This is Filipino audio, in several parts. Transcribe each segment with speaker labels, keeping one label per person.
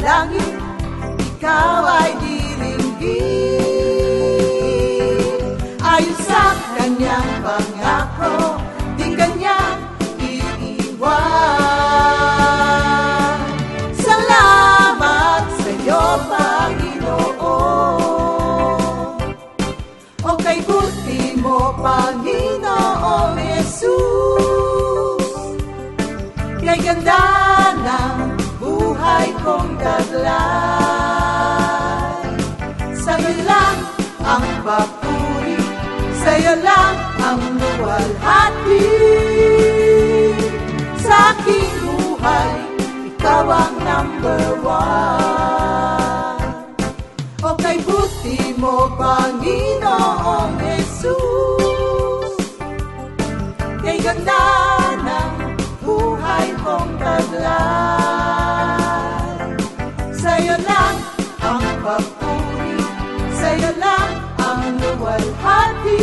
Speaker 1: panalangin, ikaw ay diringgin. Ayon sa kanyang pangako, di kanyang iiwan. Salamat sa iyo, Panginoon. O kay buti mo, Panginoong Jesus, kay ganda ng buhay kong taglay. Sa'yo lang ang papuri, sa'yo lang ang luwalhati. Sa aking buhay, ikaw ang number one. O kay buti mo, Panginoong Jesus, kay ganda ng buhay kong taglay. Sa'yo lang ang papuri, sa'yo lang ang luwalhati.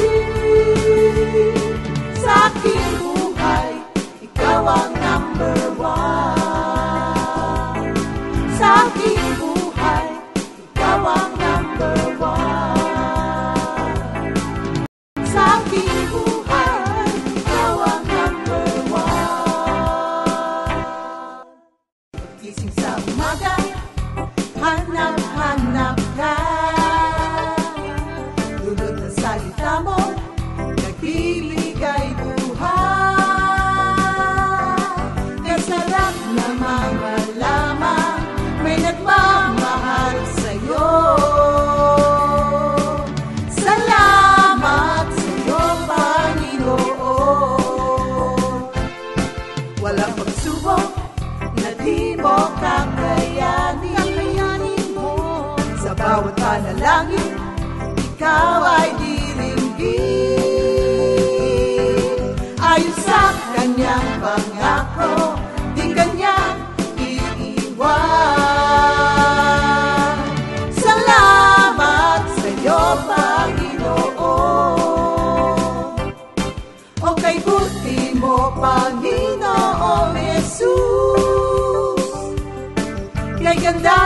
Speaker 1: Sa aking buhay, ikaw ang number one. Sa aking buhay, ikaw ang number one. Sa aking buhay, ikaw ang number one. Gising sa umaga, hanap-hanap ka. Lulod ng salita mo, nagbibigay buhay. Kasarap na mga lamang, may nagmamahal sa'yo. Salamat sa'yo, Panginoon. Walang pagsubok na di mo kakayanin mo. Sa bawat panalangin, ikaw ay diringgin. Ayon sa kanyang pangako, di kanyang iiwan. Salamat sa iyo, Panginoon. O kay buti mo, Panginoong Jesus, kay ganda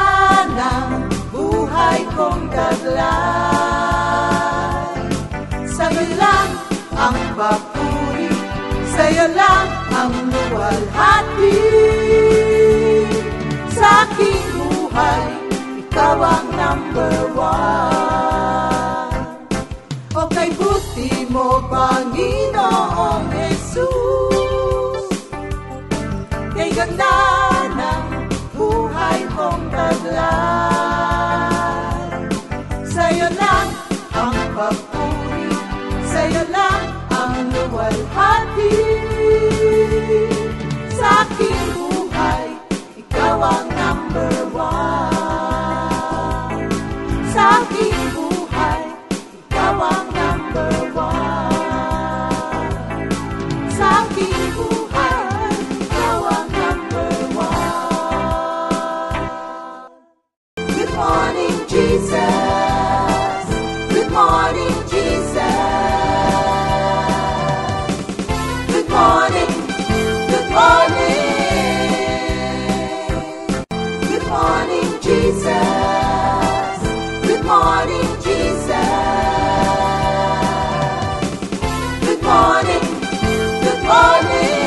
Speaker 1: ng buhay kong taglay. Sa'yo lang ang papuri, sa'yo lang ang luwalhati. Sa aking buhay, ikaw ang number one. O kay buti mo, Panginoong Jesus, kay ganda ng buhay kong taglay. Sa'yo lang ang papuri, sa'yo lang ang luwalhati. Sa aking buhay, ikaw ang number one. Sa aking buhay, ikaw ang number one. Sa aking buhay, ikaw ang number one. Good morning, Jesus. Good morning, Jesus. Good morning, good morning. Good morning, Jesus. Good morning, Jesus. Good morning, good morning.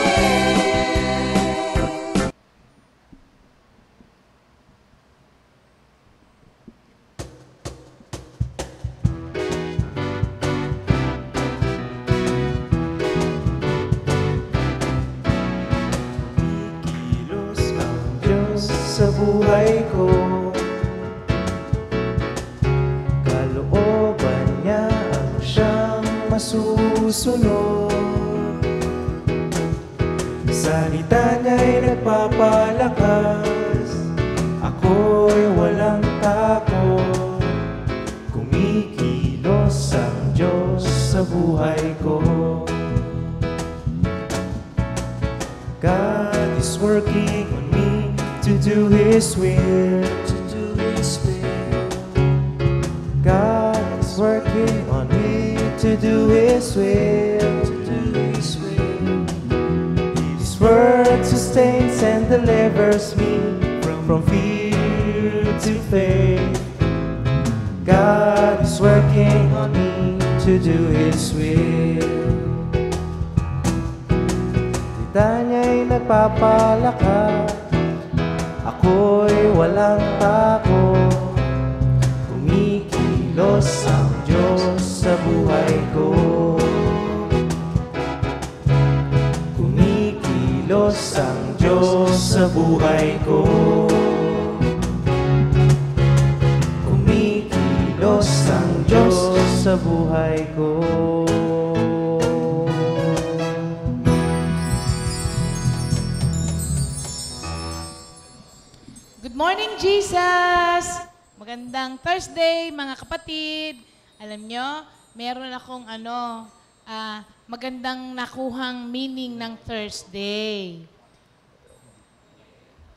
Speaker 2: Kilos ang Diyos sa buhay ko. Kalooban niya ang siyang masusunod. Salita niya'y nagpapalakas, ako'y walang takot. Kumikilos ang Diyos sa buhay ko. God is working on me to do His will. God is working on me to do His will. His word sustains and delivers me from fear to faith. God is working on me to do His will. Tita niya'y nagpapalakas, ako'y walang takot. Kumikilos ang Diyos sa buhay ko. Kumikilos ang Diyos sa buhay ko. Kumikilos ang Diyos sa buhay ko.
Speaker 3: Good morning, Jesus! Magandang Thursday, mga kapatid. Alam nyo, meron akong magandang nakuhang meaning ng Thursday.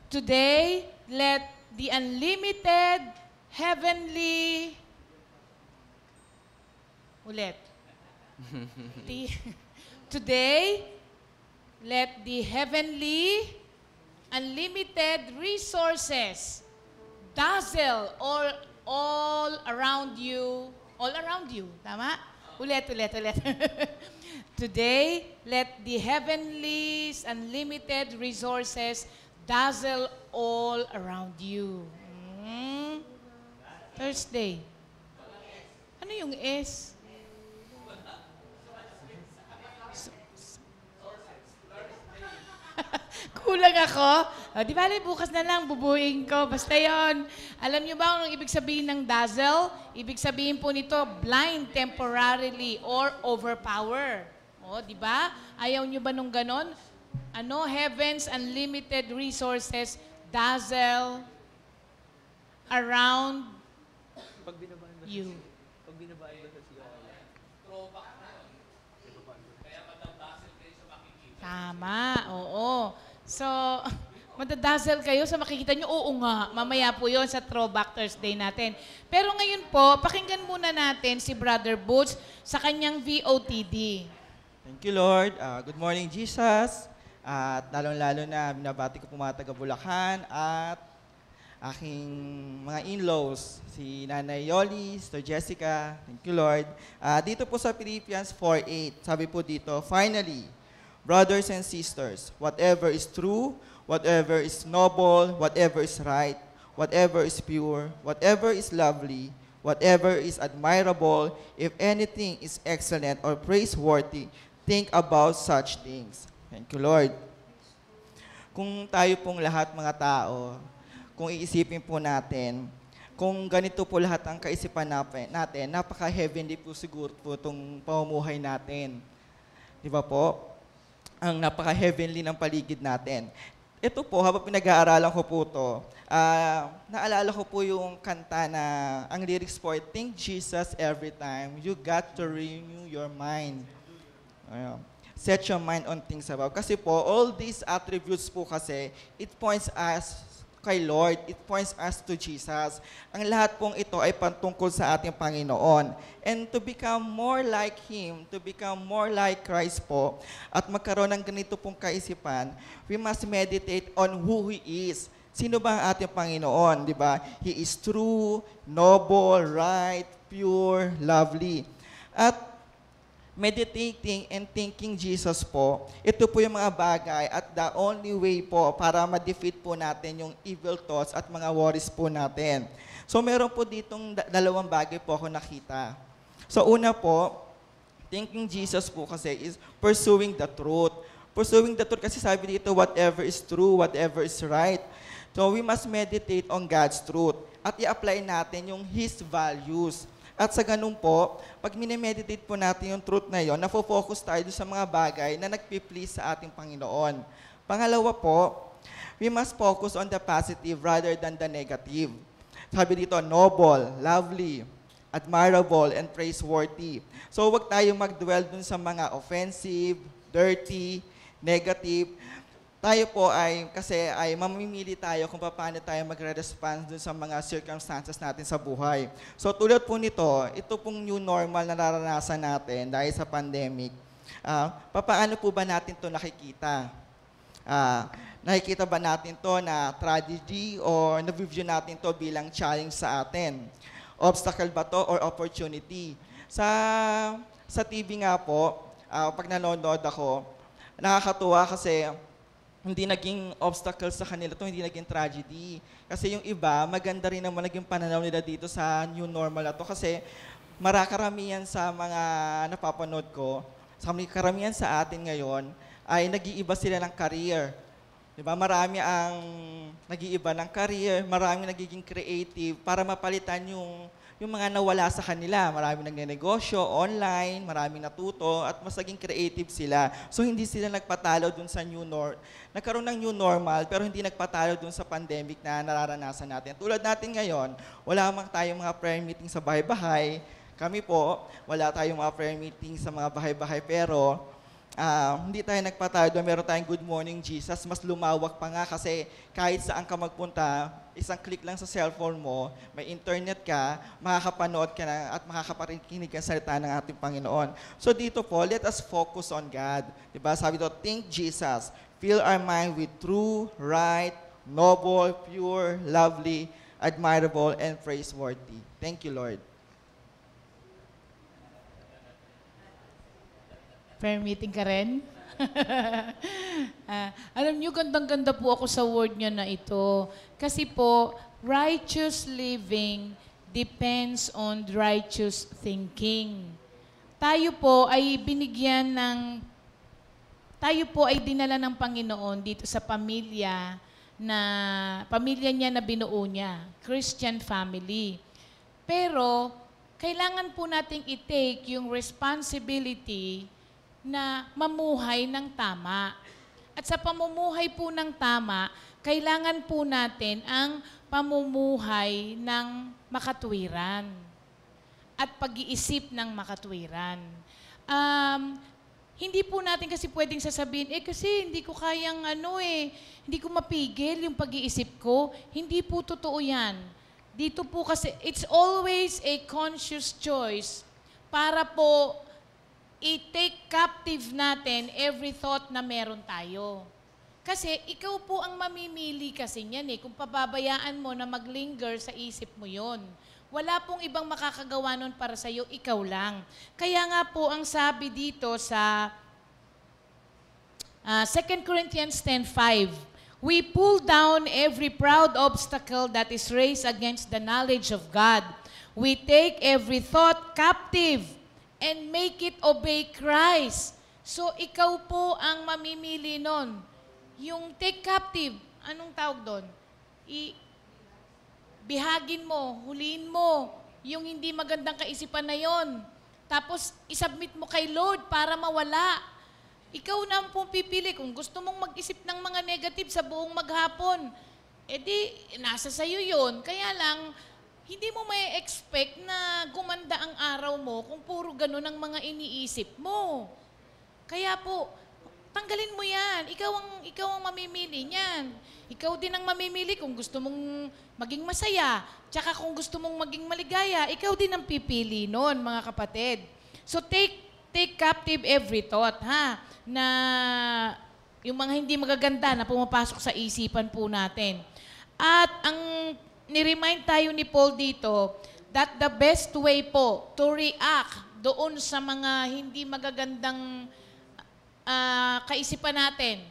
Speaker 3: Today, let the unlimited, heavenly... Ulit. Today, let the heavenly, unlimited resources dazzle all around you. All around you. Tama? Ulit. Today, let the heavenly, unlimited resources dazzle all around you. Thursday. Ano yung S? Kulang ako. Di ba, bukas na lang, bubuin ko. Basta yon. Alam niyo ba anong ibig sabihin ng dazzle? Ibig sabihin po nito, blind temporarily or overpower. Di ba? Ayaw niyo ba nung ganon? Heaven's unlimited resources dazzle around you.
Speaker 2: Pag binabaan ba sa siya?
Speaker 3: Tama, oo. So, madadazzle kayo sa makikita nyo? Oo nga, mamaya po yon sa Throwback Thursday natin. Pero ngayon po, pakinggan muna natin si Brother Butch sa kanyang VOTD.
Speaker 4: Thank you, Lord. Good morning, Jesus. At lalong-lalo na binabati ko po mga taga-Bulacan at aking mga in-laws, si Nanay Yoli, Sister Jessica. Thank you, Lord. Dito po sa Philippians 4:8, sabi po dito, finally, brothers and sisters, whatever is true, whatever is noble, whatever is right, whatever is pure, whatever is lovely, whatever is admirable, if anything is excellent or praiseworthy, think about such things. Thank you, Lord. Kung tayo pong lahat mga tao, kung iisipin po natin, kung ganito po lahat ang kaisipan natin, napaka-heavenly po siguro po itong pamumuhay natin. Di ba po? Ang napaka-heavenly ng paligid natin. Ito po, habang pinag-aaralan ko po ito, naalala ko po yung kanta na, ang lyrics po, think Jesus every time, you got to renew your mind. Set your mind on things above. Kasi po, all these attributes po kasi, it points us kay Lord, it points us to Jesus. Ang lahat pong ito ay pantungkol sa ating Panginoon. And to become more like Him, to become more like Christ po, at magkaroon ng ganito pong kaisipan, we must meditate on who He is. Sino ba ang ating Panginoon, di ba? He is true, noble, right, pure, lovely. At meditating and thinking Jesus po, ito po yung mga bagay at the only way po para ma-defeat po natin yung evil thoughts at mga worries po natin. So meron po ditong dalawang bagay po ako nakita. So una po, thinking Jesus po kasi is pursuing the truth. Pursuing the truth kasi sabi dito, whatever is true, whatever is right. So we must meditate on God's truth at i-apply natin yung His values. At sa ganun po, pag minemeditate po natin yung truth na yon, nafo-focus tayo sa mga bagay na nagpi-please sa ating Panginoon. Pangalawa po, we must focus on the positive rather than the negative. Sabi dito, noble, lovely, admirable, and praiseworthy. So wag tayong mag-dwell dun sa mga offensive, dirty, negative. Tayo po kasi mamimili tayo kung paano tayo magre-respond dun sa mga circumstances natin sa buhay. So tulad po nito, ito pong new normal na naranasan natin dahil sa pandemic. Paano po ba natin ito nakikita? Nakikita ba natin to na tragedy o na-view natin to bilang challenge sa atin? Obstacle ba to or opportunity? Sa TV nga po, pag nanonood ako, nakakatuwa kasi hindi naging obstacle sa kanila to, hindi naging tragedy. Kasi yung iba, maganda rin naman naging pananaw nila dito sa new normal na to. Kasi karamihan sa mga napapanood ko, karamihan sa atin ngayon, ay nag-iiba sila ng career. Diba? Marami ang nag-iiba ng career, marami nagiging creative para mapalitan yung mga nawala sa kanila. Marami nagnenegosyo, online, marami natuto, at mas naging creative sila. So hindi sila nagpatalo dun sa nagkaroon ng new normal, pero hindi nagpatalo dun sa pandemic na nararanasan natin. Tulad natin ngayon, wala mang tayong mga prayer meeting sa bahay-bahay. Kami po, wala tayong mga prayer meeting sa mga bahay-bahay, pero hindi tayo nagpatalo doon. Meron tayong Good Morning Jesus. Mas lumawak pa nga kasi kahit saan ka magpunta, isang click lang sa cellphone mo, may internet ka, makakapanood ka na at makakaparinig ka sa salita ng ating Panginoon. So dito po, let us focus on God. Diba? Sabi doon, think Jesus. Fill our mind with true, right, noble, pure, lovely, admirable, and praiseworthy. Thank you, Lord.
Speaker 3: Prayer meeting ka rin? Alam niyo, gandang-ganda po ako sa word niyo na ito. Kasi po, righteous living depends on righteous thinking. Tayo po ay dinala ng Panginoon dito sa pamilya niya na binuo niya, Christian family. Pero, kailangan po nating i-take yung responsibility na mamuhay ng tama. At sa pamumuhay po ng tama, kailangan po natin ang pamumuhay ng makatwiran at pag-iisip ng makatwiran. Hindi po natin kasi pwedeng sasabihin, kasi hindi ko kayang hindi ko mapigil yung pag-iisip ko. Hindi po totoo yan. Dito po kasi, it's always a conscious choice para po i-take captive natin every thought na meron tayo. Kasi ikaw po ang mamimili kasi niyan kung pababayaan mo na maglinger sa isip mo yon. Wala pong ibang makakagawa nun para sa'yo, ikaw lang. Kaya nga po ang sabi dito sa 2 Corinthians 10:5, we pull down every proud obstacle that is raised against the knowledge of God. We take every thought captive and make it obey Christ. So, ikaw po ang mamimili nun. Yung take captive, anong tawag doon? Bihagin mo, huliin mo, yung hindi magandang kaisipan na yon. Tapos, isubmit mo kay Lord para mawala. Ikaw na ang pong pipili. Kung gusto mong mag-isip ng mga negative sa buong maghapon, nasa sayo yun. Kaya lang, hindi mo may expect na gumanda ang araw mo kung puro ganun ang mga iniisip mo. Kaya po, tanggalin mo yan. Ikaw ang mamimili niyan. Ikaw din ang mamimili kung gusto mong maging masaya. Tsaka kung gusto mong maging maligaya, ikaw din ang pipili noon, mga kapatid. So take captive every thought, na yung mga hindi magaganda na pumapasok sa isipan po natin. At ang ni-remind tayo ni Paul dito that the best way po to react doon sa mga hindi magagandang kaisipan natin.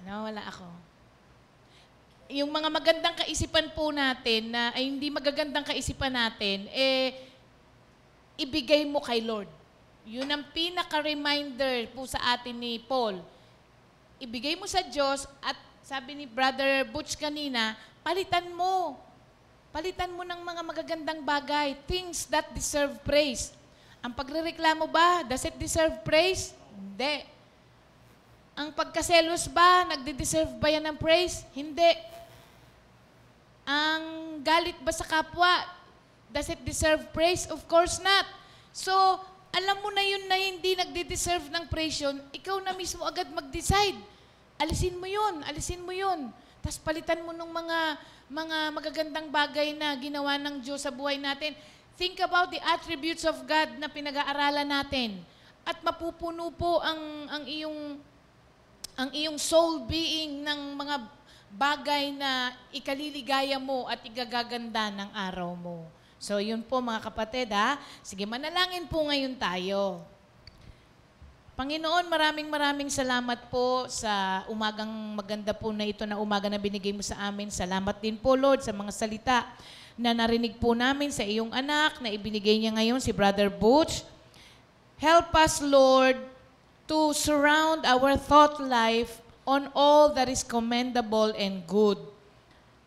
Speaker 3: Nawala ako. Yung mga magandang kaisipan po natin na ay hindi magagandang kaisipan natin, ibigay mo kay Lord. Yun ang pinaka-reminder po sa atin ni Paul. Ibigay mo sa Diyos at sabi ni Brother Butch kanina, palitan mo. Palitan mo ng mga magagandang bagay. Things that deserve praise. Ang pagrereklamo ba, does it deserve praise? Hindi. Ang pagkaselos ba, nagde-deserve ba yan ng praise? Hindi. Ang galit ba sa kapwa, does it deserve praise? Of course not. So, alam mo na yun na hindi nagde-deserve ng praise yun, ikaw na mismo agad mag-decide. Alisin mo yun. Tapos palitan mo ng mga magagandang bagay na ginawa ng Diyos sa buhay natin. Think about the attributes of God na pinag-aaralan natin. At mapupuno po ang iyong ang iyong soul being ng mga bagay na ikaliligaya mo at igagaganda ng araw mo. So yun po mga kapatid ha. Sige, manalangin po ngayon tayo. Panginoon, maraming salamat po sa umagang maganda po na ito na umaga na binigay mo sa amin. Salamat din po, Lord, sa mga salita na narinig po namin sa iyong anak na ibinigay niya ngayon, si Brother Butch. Help us, Lord, to surround our thought life on all that is commendable and good.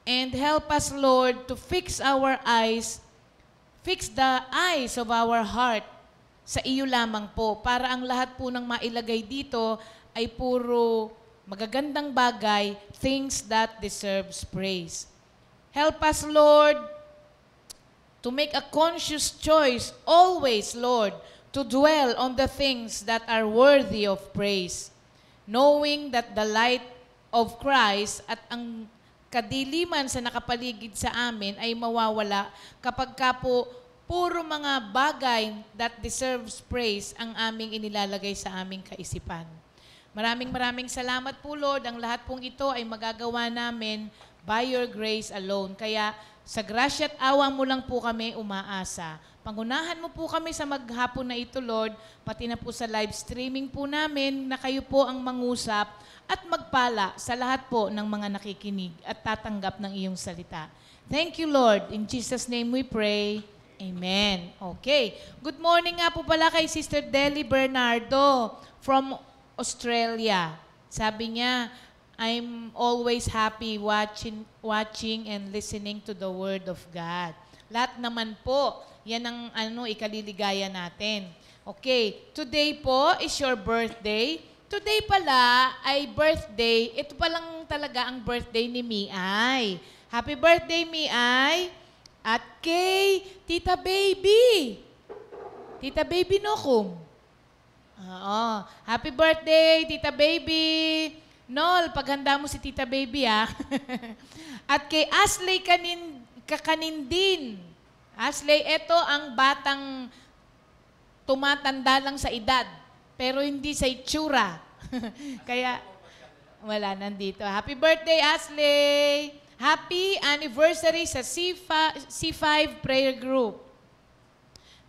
Speaker 3: And help us, Lord, to fix the eyes of our heart sa iyo lamang po, para ang lahat po ng mailagay dito ay puro magagandang bagay, things that deserves praise. Help us, Lord, to make a conscious choice always, Lord, to dwell on the things that are worthy of praise, knowing that the light of Christ at ang kadiliman sa nakapaligid sa amin ay mawawala kapag ka po puro mga bagay that deserves praise ang aming inilalagay sa aming kaisipan. Maraming salamat po, Lord. Ang lahat pong ito ay magagawa namin by your grace alone. Kaya sa grasya at awa mo lang po kami umaasa. Pangunahan mo po kami sa maghapon na ito, Lord, pati na po sa live streaming po namin na kayo po ang mangusap at magpala sa lahat po ng mga nakikinig at tatanggap ng iyong salita. Thank you, Lord. In Jesus' name we pray. Amen. Okay. Good morning nga po pala kay Sister Deli Bernardo from Australia. Sabi niya, I'm always happy watching and listening to the Word of God. Lahat naman po, yan ang ikaliligaya natin. Okay. Today po is your birthday. Today pala ay birthday. Ito pa lang talaga ang birthday ni Miay. Happy birthday, Miay! At kay Tita Baby. Tita Baby Nokum. Oo. Happy birthday, Tita Baby. Nol, paghanda mo si Tita Baby, ha? At kay Asley Kakanindin. Asley, ito ang batang tumatanda lang sa edad, pero hindi sa itsura. Kaya, wala, nandito. Happy birthday, Asley! Happy anniversary sa C5 Prayer Group.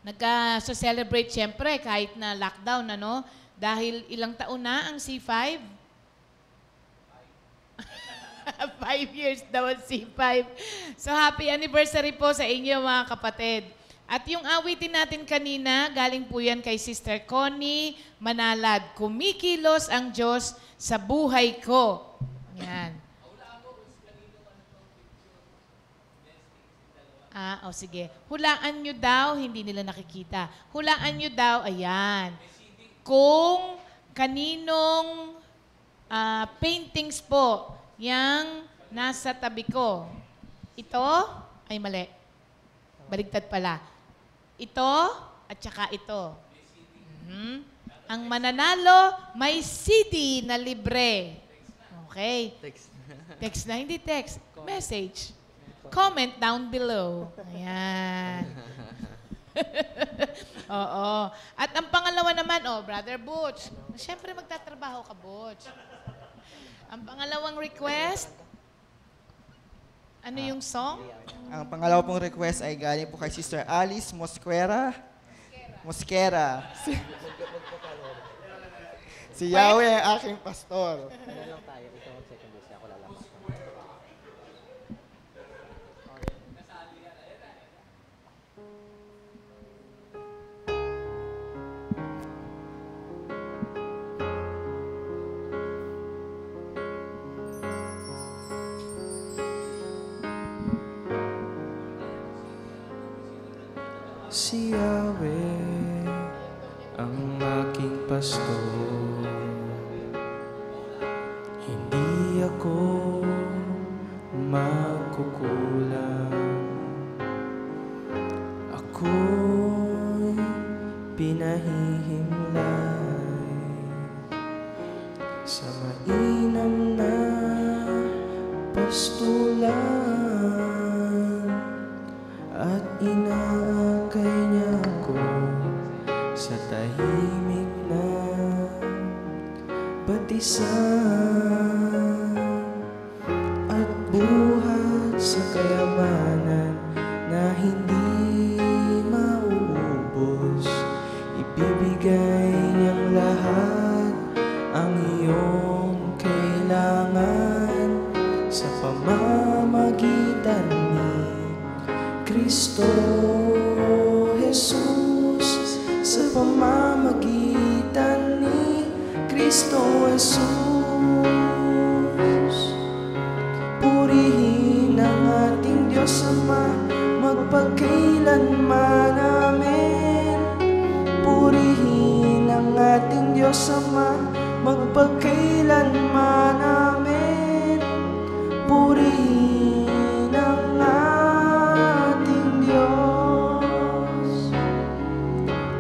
Speaker 3: Nagka-celebrate siyempre kahit na lockdown, ano? Dahil ilang taon na ang C5? 5 years daw ang C5. So happy anniversary po sa inyo mga kapatid. At yung awitin natin kanina, galing po yan kay Sister Connie Manalad. Kumikilos ang Diyos sa buhay ko. Yan. Sige. Hulaan nyo daw, hindi nila nakikita. Hulaan nyo daw, ayan. Kung kaninong paintings po, yang nasa tabi ko. Ito, ay mali. Baligtad pala. Ito, at saka ito. Ang mananalo, may CD na libre. Okay. Text na, hindi text. Message. Comment down below. Ayan. Oo. At ang pangalawa naman, Brother Butch. Siyempre magtatrabaho ka, Butch. Ang pangalawang request, ano yung song?
Speaker 4: Ang pangalawa pong request ay galing po kay Sister Alice Mosquera. Si Yahweh ang aking pastor.
Speaker 2: Si Yahweh ang aking pastor, hindi ako magkukulang. Ako'y pinahihimlay sa mainam na pastulan at inaakay niya ako sa tahimik na batisan at buhat sa kayamanan na hindi mauubos. Ibibigay niyang lahat ang iyong kailangan sa pamamagitan ni Kristo Jesus, sa pamamagitan ni Kristo Jesus. Purihin ang ating Diyos Ama, magpagkailanman. Amen. Purihin ang ating Diyos Ama, magpagkailanman. Amen. Purihin ang ating Diyos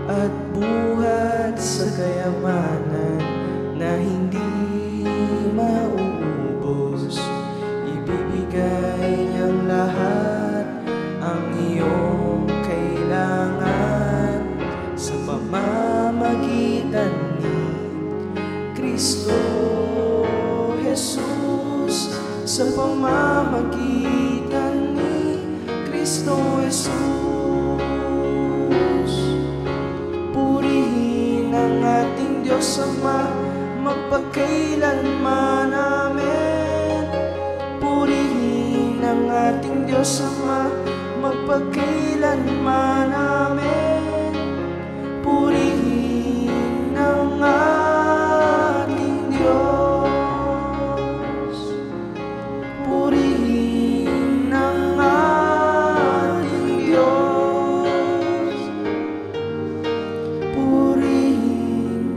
Speaker 2: at buhat sa kayamanan na hindi mauubos. Ibibigay niyang lahat ang iyong kailangan sa pamamagitan ni Kristo Jesus, sa pamamagitan ni Kristo Jesus. Purihin ang ating Diyos Ama, magpagkailanman. Amen. Purihin ang ating Diyos Ama, magpagkailanman. Amen. Purihin ang ating Diyos. Purihin ang ating Diyos. Purihin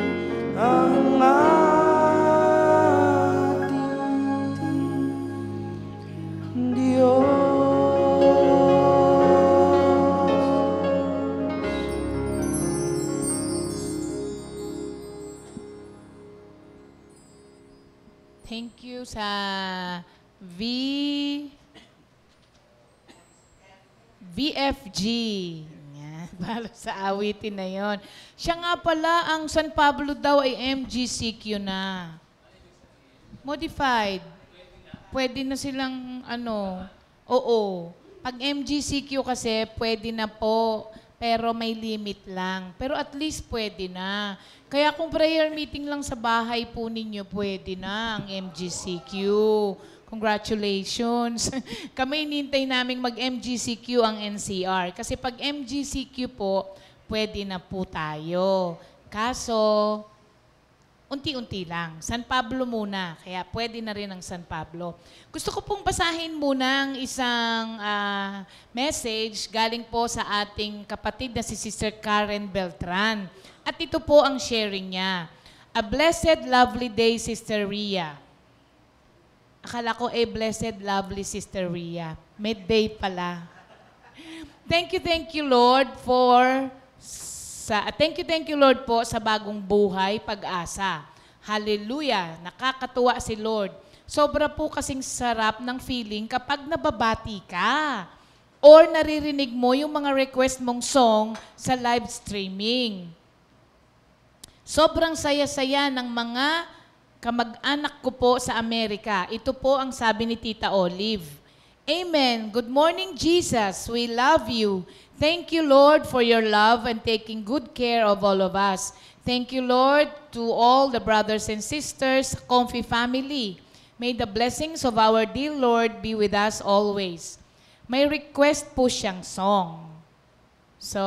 Speaker 2: ang ating Diyos.
Speaker 3: Thank you sa VFG. Yan, balo sa awitin na yon. Siya nga pala, ang San Pablo daw ay MGCQ na. Modified. Pwede na silang, oo. Pag MGCQ kasi, pwede na po. Pero may limit lang. Pero at least pwede na. Kaya kung prayer meeting lang sa bahay po ninyo, pwede na ang MGCQ. Congratulations. Kami inintay naming mag-MGCQ ang NCR. Kasi pag MGCQ po, pwede na po tayo. Kaso, unti-unti lang. San Pablo muna. Kaya pwede na rin ang San Pablo. Gusto ko pong basahin muna ang isang message galing po sa ating kapatid na si Sister Karen Beltran. At ito po ang sharing niya. A blessed, lovely day, Sister Rhea. Akala ko, blessed, lovely Sister Rhea. Midday pala. Thank you, Lord, thank you, Lord po sa bagong buhay, pag-asa. Hallelujah! Nakakatuwa si Lord. Sobra po kasing sarap ng feeling kapag nababati ka or naririnig mo yung mga request mong song sa live streaming. Sobrang saya-saya ng mga kamag-anak ko po sa Amerika. Ito po ang sabi ni Tita Olive. Amen. Good morning, Jesus. We love you. Thank you, Lord, for your love and taking good care of all of us. Thank you, Lord, to all the brothers and sisters, Comfy family. May the blessings of our dear Lord be with us always. May request po siyang song. So,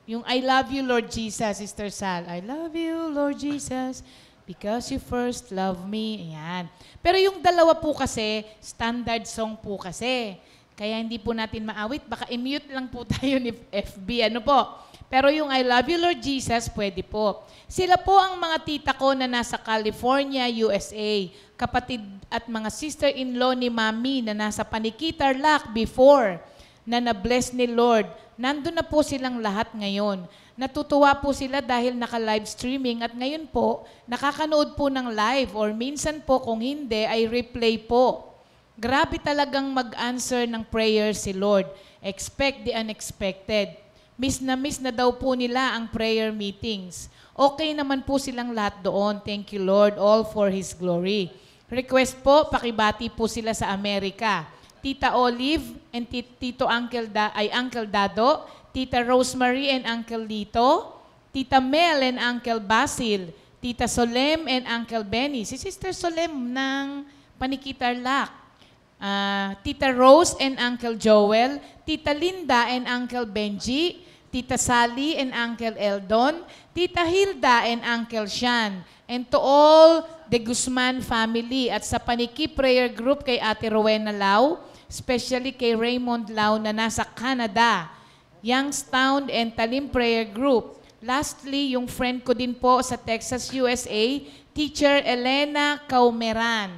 Speaker 3: yung I love you, Lord Jesus, Sister Sal. I love you, Lord Jesus, because you first love me. Ayan. Pero yung dalawa po kasi, standard song po kasi. Kaya hindi po natin maawit. Baka i-mute lang po tayo ni FB. Ano po? Pero yung I love you, Lord Jesus, pwede po. Sila po ang mga tita ko na nasa California, USA. Kapatid at mga sister-in-law ni Mami na nasa Panikitarlac before na na-bless ni Lord. Nandun na po silang lahat ngayon. Natutuwa po sila dahil naka-live streaming at ngayon po, nakakanood po ng live or minsan po kung hindi ay replay po. Grabe talagang mag-answer ng prayer si Lord. Expect the unexpected. Miss na daw po nila ang prayer meetings. Okay naman po silang lahat doon. Thank you, Lord, all for His glory. Request po, pakibati po sila sa Amerika. Tita Olive and Tito Uncle Dado, Tita Rosemary and Uncle Lito, Tita Mel and Uncle Basil, Tita Solem and Uncle Benny, si Sister Solem ng Panikitarlac, Tita Rose and Uncle Joel, Tita Linda and Uncle Benji, Tita Sally and Uncle Eldon, Tita Hilda and Uncle Sean, and to all the Guzman family at sa Paniki Prayer Group kay Ate Rowena Lau, especially kay Raymond Lau na nasa Canada, Youngstown and Talim Prayer Group. Lastly, yung friend ko din po sa Texas, USA, Teacher Elena Caumeran.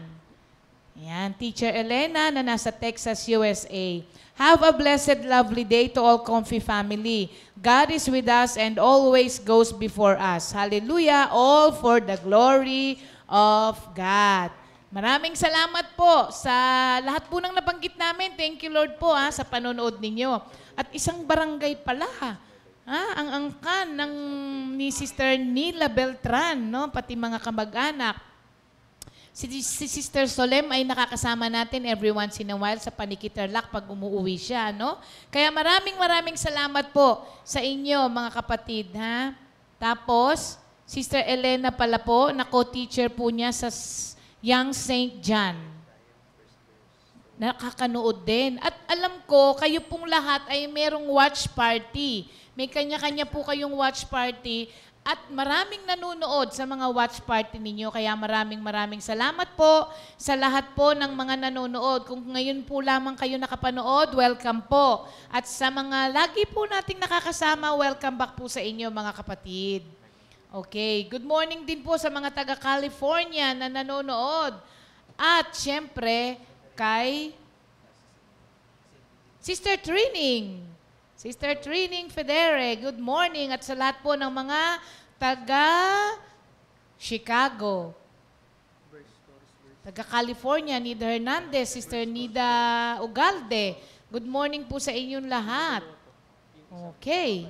Speaker 3: Yan, Teacher Elena na nasa Texas, USA. Have a blessed, lovely day to all Comfy family. God is with us and always goes before us. Hallelujah, all for the glory of God. Maraming salamat po sa lahat po ng nabanggit namin. Thank you, Lord po sa panonood ninyo. At isang barangay pala, ang angkan ni Sister Nila Beltran, no? Pati mga kamag-anak. Si Sister Solem ay nakakasama natin every once in a while sa Panikitarlac pag umuwi siya, no? Kaya maraming salamat po sa inyo, mga kapatid, ha? Tapos, Sister Elena pala po, na co-teacher po niya sa Young St. John. Nakakanood din. At alam ko, kayo pong lahat ay merong watch party. May kanya-kanya po kayong watch party. At maraming nanonood sa mga watch party ninyo. Kaya maraming salamat po sa lahat po ng mga nanonood. Kung ngayon po lamang kayo nakapanood, welcome po. At sa mga lagi po nating nakakasama, welcome back po sa inyo, mga kapatid. Okay, good morning din po sa mga taga-California na nanonood. At syempre, kay Sister Trining. Sister Trining Federe, good morning. At sa lahat po ng mga taga-Chicago, taga-California, Nida Hernandez, Sister Nida Ugalde, good morning po sa inyong lahat. Okay.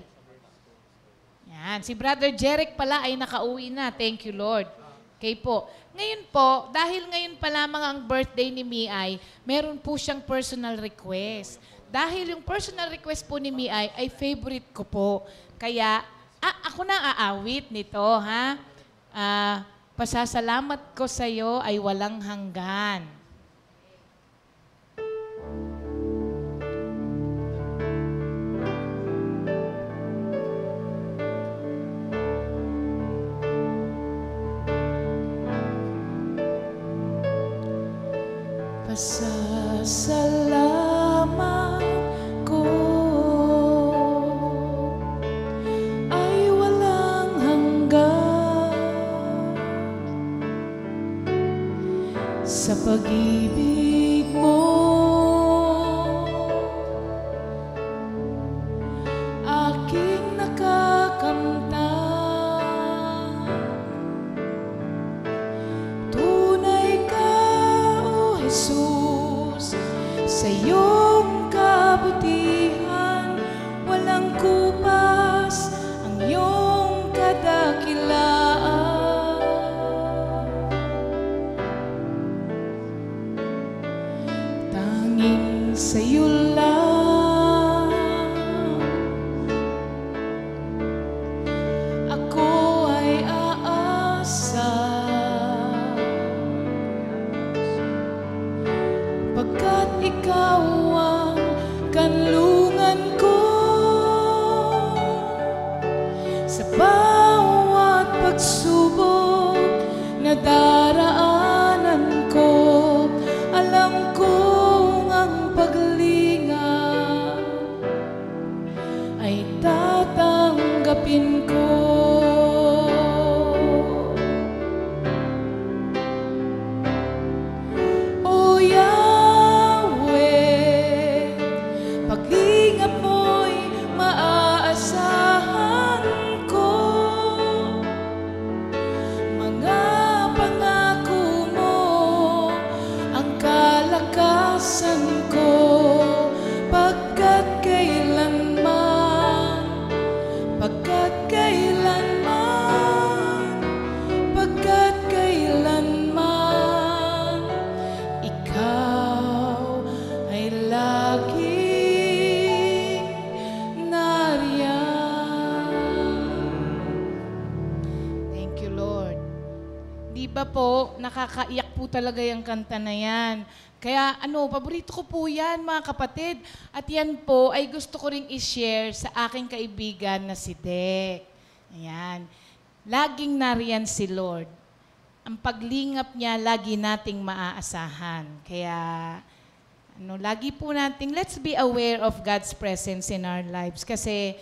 Speaker 3: Yan. Si Brother Jeric pala ay nakauwi na. Thank you, Lord. Okay po. Ngayon po, dahil ngayon pa lamang ang birthday ni Miay, meron po siyang personal request. Dahil yung personal request po ni Miay ay favorite ko po. Kaya, ako na aawit nito, ha? Pasasalamat ko sa'yo ay walang hanggan.
Speaker 5: Pasasalamat ko ay walang hanggan sa pag-ibig mo. Aking nakakamtan, tunay ka, O Jesus, sa iyong kabutihan, walang kupas ang iyong kadakilaan. Tanging sa iyo lang ako ay aasa, pagkat ikaw ang kanlungan ko sa bawat pagsubok na daraanan ko. Alam kong ang paglinga ay tatanggapin ko. O Yahweh, paglingap mo'y maaasahan ko. Mga pangako mo ang kalakasan ko, pagkat kailanman kailanman ikaw ay laging nariyan.
Speaker 3: Thank you, Lord. Di ba po, nakakaiyak po talaga yung kanta na yan. Kaya paborito ko po yan mga kapatid. At yan po ay gusto ko ring i-share sa aking kaibigan na si Dek. Ayan. Laging nariyan si Lord. Ang paglingap niya, lagi nating maaasahan. Kaya, lagi po nating, let's be aware of God's presence in our lives. Kasi,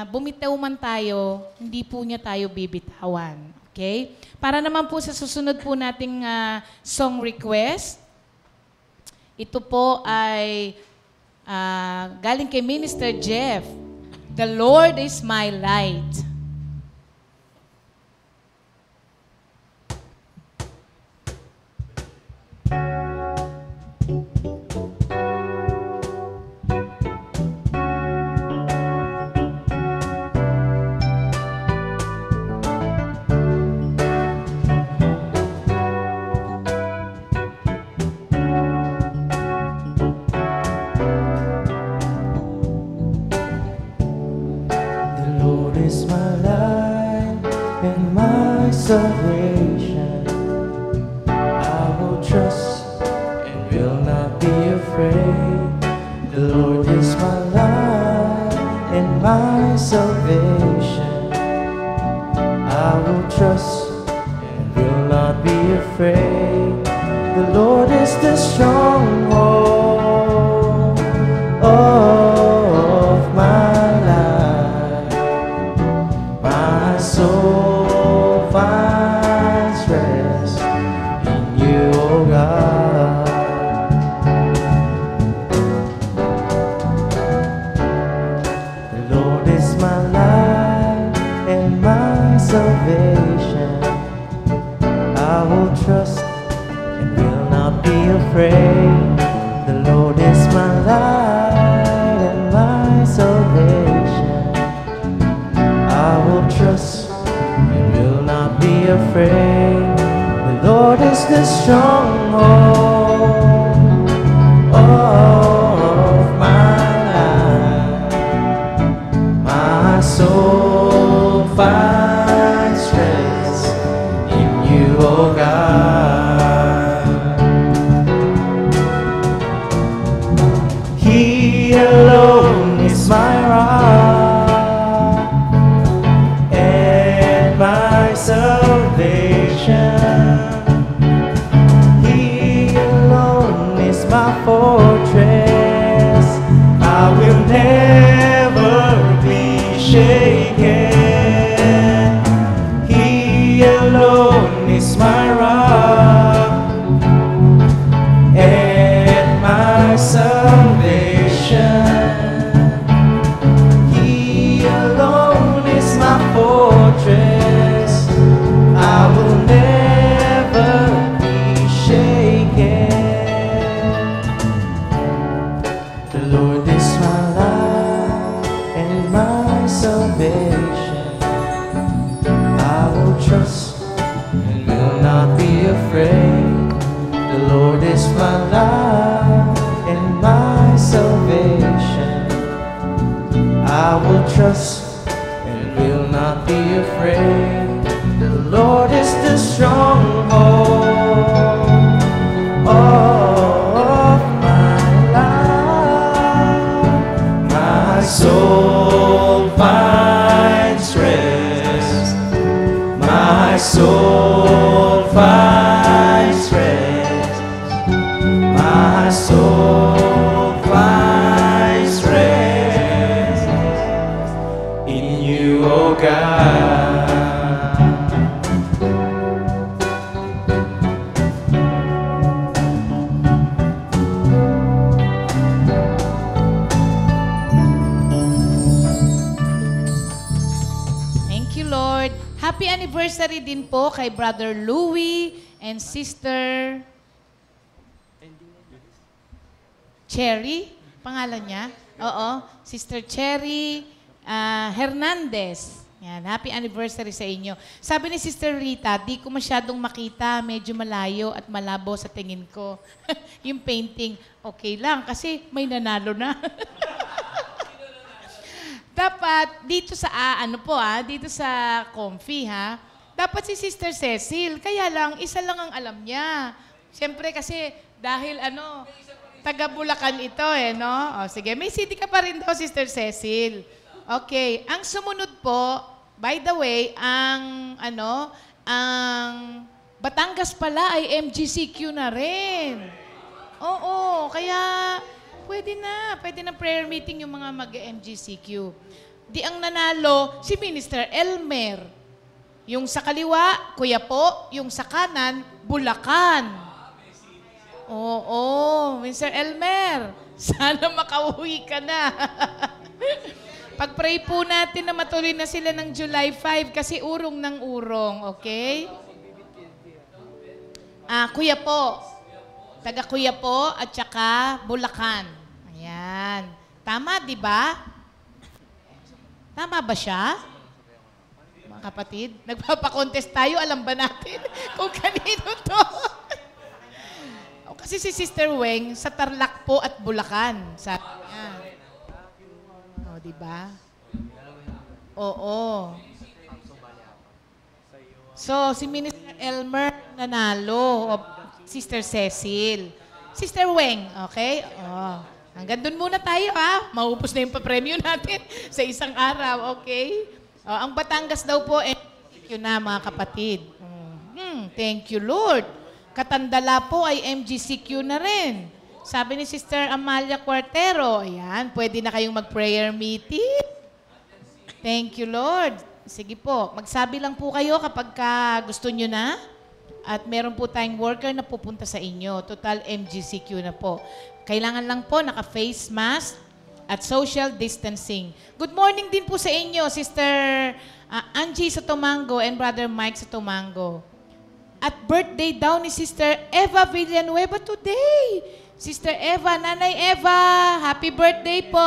Speaker 3: bumitaw man tayo, hindi po niya tayo bibitawan. Okay? Para naman po sa susunod po nating song request, ito po ay galing kay Minister Jeff. The Lord is my light.
Speaker 2: Is my life and my salvation. I will trust and will not be afraid. The Lord is my life and my salvation. I will trust and will not be afraid. The Lord is the stronghold of my life. My soul finds rest in you, O God. The Lord is my life and my salvation. I will trust and will not be afraid. The Lord is my light and my salvation. I will trust and will not be afraid. The Lord is the stronghold of my life. My soul finds rest in you, O God. He alone is my rock and my salvation. He alone is my fortress. I will never be shaken. He alone is my rock and my salvation. He alone is my fortress. I will never be shaken. The Lord is my light and my salvation. I will trust and will not be afraid. The Lord is my light and my salvation. I will trust and will not be afraid. The Lord is the stronghold of my life. My soul finds rest. My soul finds rest. My soul finds rest in you, O God.
Speaker 3: Thank you, Lord. Happy anniversary din po kay Brother Louie and Sister Cherry. Pangalan niya? Oo. Sister Cherry Hernandez. Yan, happy anniversary sa inyo. Sabi ni Sister Rita, di ko masyadong makita, medyo malayo at malabo sa tingin ko. Yung painting, okay lang kasi may nanalo na. Dapat dito sa dito sa Comfy dapat si Sister Cecil. Kaya lang isa lang ang alam niya. Siyempre kasi dahil taga Bulacan ito no. O sige, may CD ka pa rin daw, Sister Cecil. Okay, ang sumunod po, by the way, ang Batangas pala ay MGCQ na rin. Oo, kaya pwede na prayer meeting yung mga mag-MGCQ. Di ang nanalo, si Minister Elmer. Yung sa kaliwa, Kuya po, yung sa kanan, Bulacan. Oo, Mr. Elmer, sana makauwi ka na. Pag-pray po natin na matuloy na sila ng July 5 kasi urong ng urong, okay? Kuya po. Taga Kuya po at saka Bulacan. Ayan. Tama, di ba? Tama ba siya? Mga kapatid, nagpapakontest tayo, alam ba natin kung kanino to? Kasi si Sister Weng, sa Tarlac po at Bulacan. Sabi niya. O, di ba? Oo. So, si Minister Elmer nanalo. O, Sister Cecil. Sister Weng, okay? O, hanggang dun muna tayo, Maupos na yung papremyo natin sa isang araw, okay? O, ang Batangas daw po, thank you na, mga kapatid. Thank you, Lord. Katandala po ay MGCQ na rin. Sabi ni Sister Amalia Cuartero, ayan, pwede na kayong mag-prayer meeting. Thank you, Lord. Sige po, magsabi lang po kayo kapag gusto nyo na. At meron po tayong worker na pupunta sa inyo. Total MGCQ na po. Kailangan lang po naka-face mask at social distancing. Good morning din po sa inyo, Sister Angie Sotomango and Brother Mike Sotomango. At birthday daw ni Sister Eva Villanueva today. Sister Eva, Nanay Eva, happy birthday po.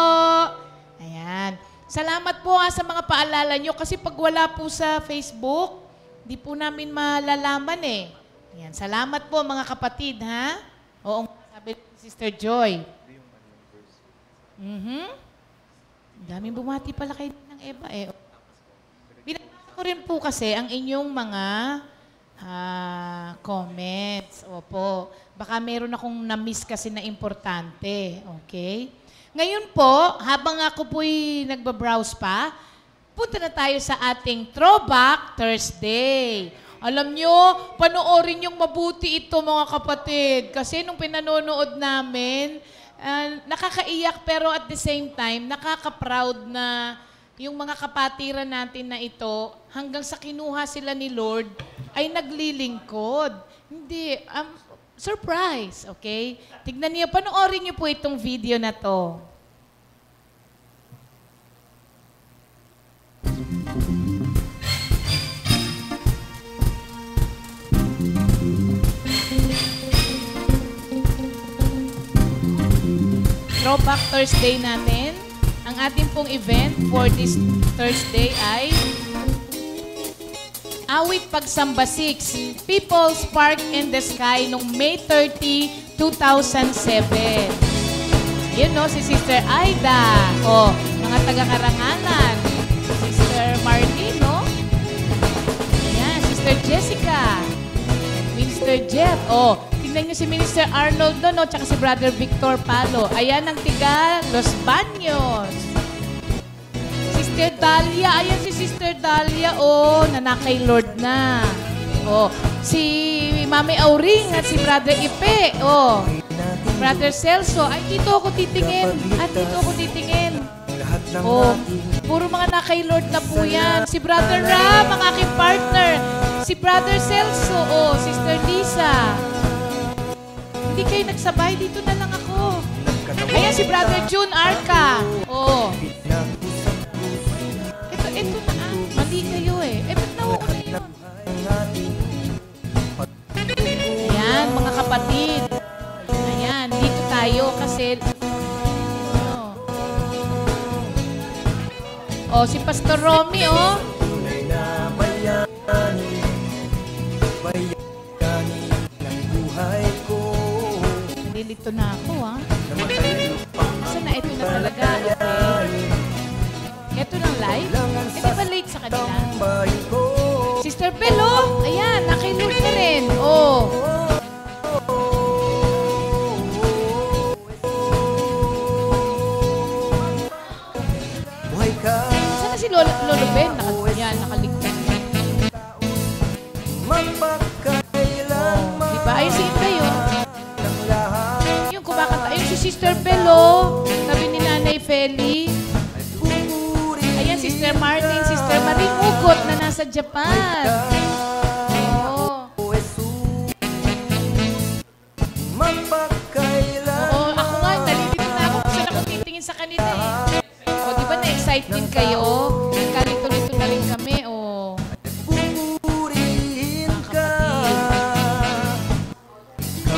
Speaker 3: Ayan. Salamat po sa mga paalala nyo kasi pag wala po sa Facebook, di po namin malalaman Ayan. Salamat po mga kapatid, Oo, sabi ni Sister Joy. Daming bumati pala kay ng Eva Binabasa ko rin po kasi ang inyong mga comments. Opo. Baka meron akong na-miss kasi na importante. Okay? Ngayon po, habang ako po'y nagbabrowse pa, punta na tayo sa ating Throwback Thursday. Alam nyo, panoorin yung mabuti ito mga kapatid. Kasi nung pinanonood namin, nakakaiyak pero at the same time, nakaka-proud na yung mga kapatiran natin na ito, hanggang sa kinuha sila ni Lord, ay naglilingkod. Hindi, surprise, okay? Tignan niyo, panoorin niyo po itong video na to. Throwback Thursday natin. Ang ating pong event for this Thursday ay Awit Pagsamba 6, People's Park in the Sky noong May 30, 2007. Yun si Sister Aida. Mga taga-Karangalan. Sister Marlene, Ayan, Sister Jessica. Minister Jeff. Tingnan niyo si Minister Arnold doon, tsaka si Brother Victor Palo. Ayan ang tiga Los Baños. Sister Dalia. Ayan si Sister Dalia. Nanakay Lord na. Si Mami Auring at si Brother Ipe. Brother Celso. Ay, dito ako titingin. Puro mga nakay Lord na po yan. Si Brother Ram, ang aking partner. Si Brother Celso. Sister Lisa. Hindi kayo nagsabay. Dito na lang ako. Ayan si Brother June Arca. Ito na mali kayo ba't nauna yun? Ayan, mga kapatid. Ayan, dito tayo kasi si Pastor Romy, nalilito na ako, ha? Saan na? Ito na talaga. Okay. Ito ng live? Eh, di ba late sa kanila? Sister Bel, oh! Ayan, nakiload ka rin. Oh. Saan na si Lolo Ben? Yan, nakaligtas. Diba? Ayun si Inday, oh. Yung kumakanta. Ayun si Sister Bel, oh. Sabi ni Nanay Feli. Ayan, Sister Martin, Sister Marie Ugot na nasa Japan. Oo. Oo, ako nga, nalilito na ako kung saan ako titingin sa kanila, eh. O, di ba na-excite din kayo? Nagkalito-lito na rin kami, o.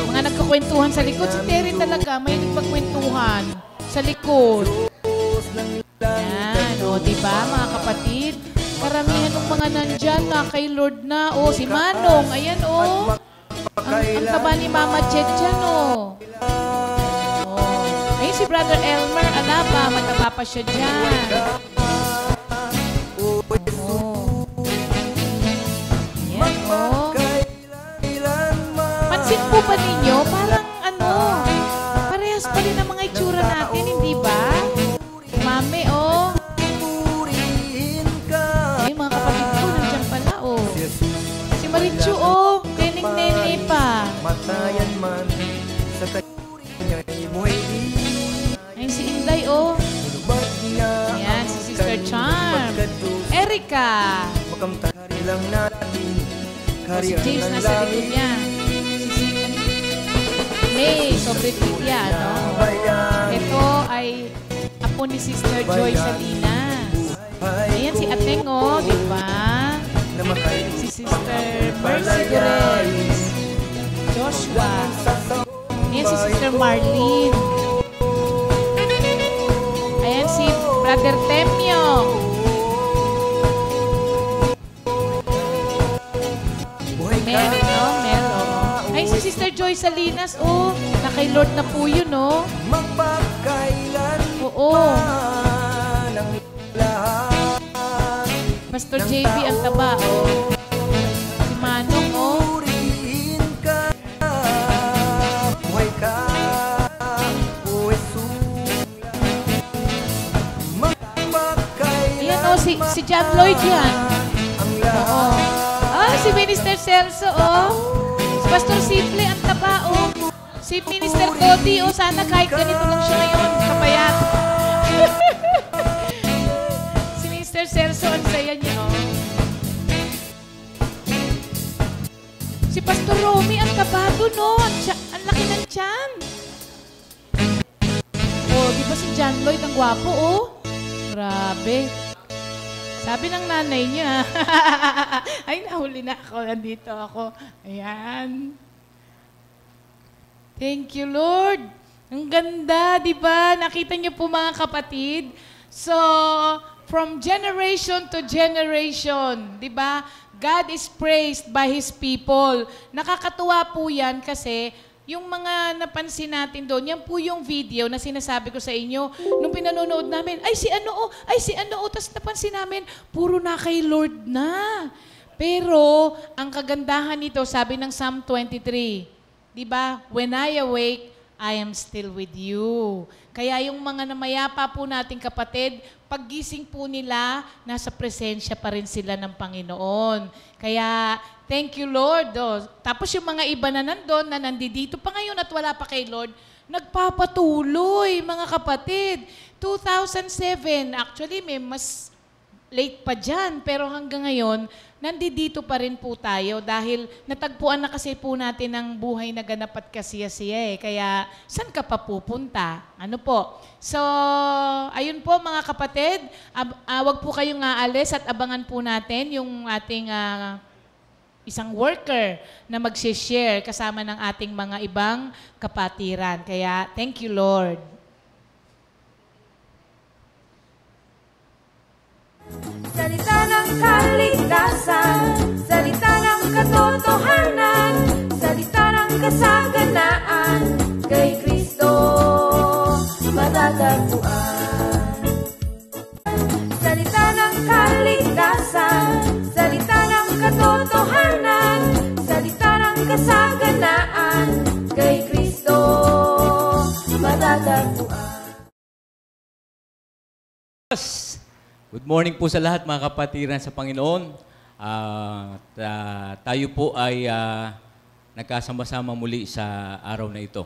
Speaker 3: Mga nagkakwentuhan sa likod. Si Terry talaga, may nagpagkwentuhan sa likod. Yan, o, diba, mga kapatid? Karamihan ng mga nandyan na kay Lord na. O, si Manong, ayan, o. Ang taba ni Mama Chet dyan, o. O, ayun si Brother Elmer, alaba, mataba pa siya dyan. O. Ayan, o. Pansin po ba ninyo? Parang, ano, parehas pa rin ang mga itsura natin, hindi ba? Mami, oh. Ay, mga kapatid ko, nandiyan pala, oh. Si Marichu, oh. Neneng-nene pa. Ayun si Inday, oh. Ayan, si Sister Charm. Erika. O, si James nasa likod niya. Si May, sobre Titia, no? Ito ay apo ni Sister Joy Salinas. Ayan si Ateng, oh, di ba? Si Sister Mercy Gores. Joshua. Ayan si Sister Marlene. Ayan si Brother Temyo. Mel, no? Mel, oh. Ay, si Sister Joy Salinas, oh. Na kay Lord na po yun, oh. Oo. Pastor JB ang taba, oh. Si Manong, oh. Ayan, oh. Si John Lloyd yan. Oo. Ah, si Minister Celso, oh. Si Pastor Simple ang taba, oh. Si Minister Cody, oh. Sana kahit ganito lang siya ngayon, kapayat. Si Minister Celso, ang saya niya, oh. Si Pastor Romy, ang tabado, no? Ang laki ng tiyan. Oh, di ba si John Lloyd, ang gwapo, oh? Grabe. Sabi ng nanay niya, ay, nahuli na ako. Nandito ako. Ayan. Thank you, Lord. Ang ganda, di ba? Nakita niyo po, mga kapatid. So, from generation to generation, di ba? God is praised by His people. Nakakatuwa po yan kasi yung mga napansin natin doon, yan po yung video na sinasabi ko sa inyo. Nung pinanonood namin, ay si ano, tapos napansin namin, puro na kay Lord na. Pero, ang kagandahan nito, sabi ng Psalm 23, di ba? When I awake, I am still with you. Kaya yung mga namayapa po nating kapatid, paggising po nila, nasa presensya pa rin sila ng Panginoon. Kaya, thank you, Lord. Oh. Tapos yung mga iba na nandun, na nandito pa ngayon at wala pa kay Lord, nagpapatuloy, mga kapatid. 2007, actually, may mas late pa dyan. Pero hanggang ngayon, nandito pa rin po tayo dahil natagpuan na kasi po natin ang buhay na ganap at kasiya-siya, eh. Kaya, saan ka pa pupunta? Ano po? So, ayun po, mga kapatid. Wag po kayong aalis at abangan po natin yung ating isang worker na mag-share kasama ng ating mga ibang kapatiran. Kaya, thank you, Lord.
Speaker 6: Salita ng kaligtasan, salita ng katotohanan, salita ng kasaganaan, kay Kristo.
Speaker 7: Good morning po sa lahat mga kapatiran sa Panginoon. Tayo po ay nagkasama-sama muli sa araw na ito.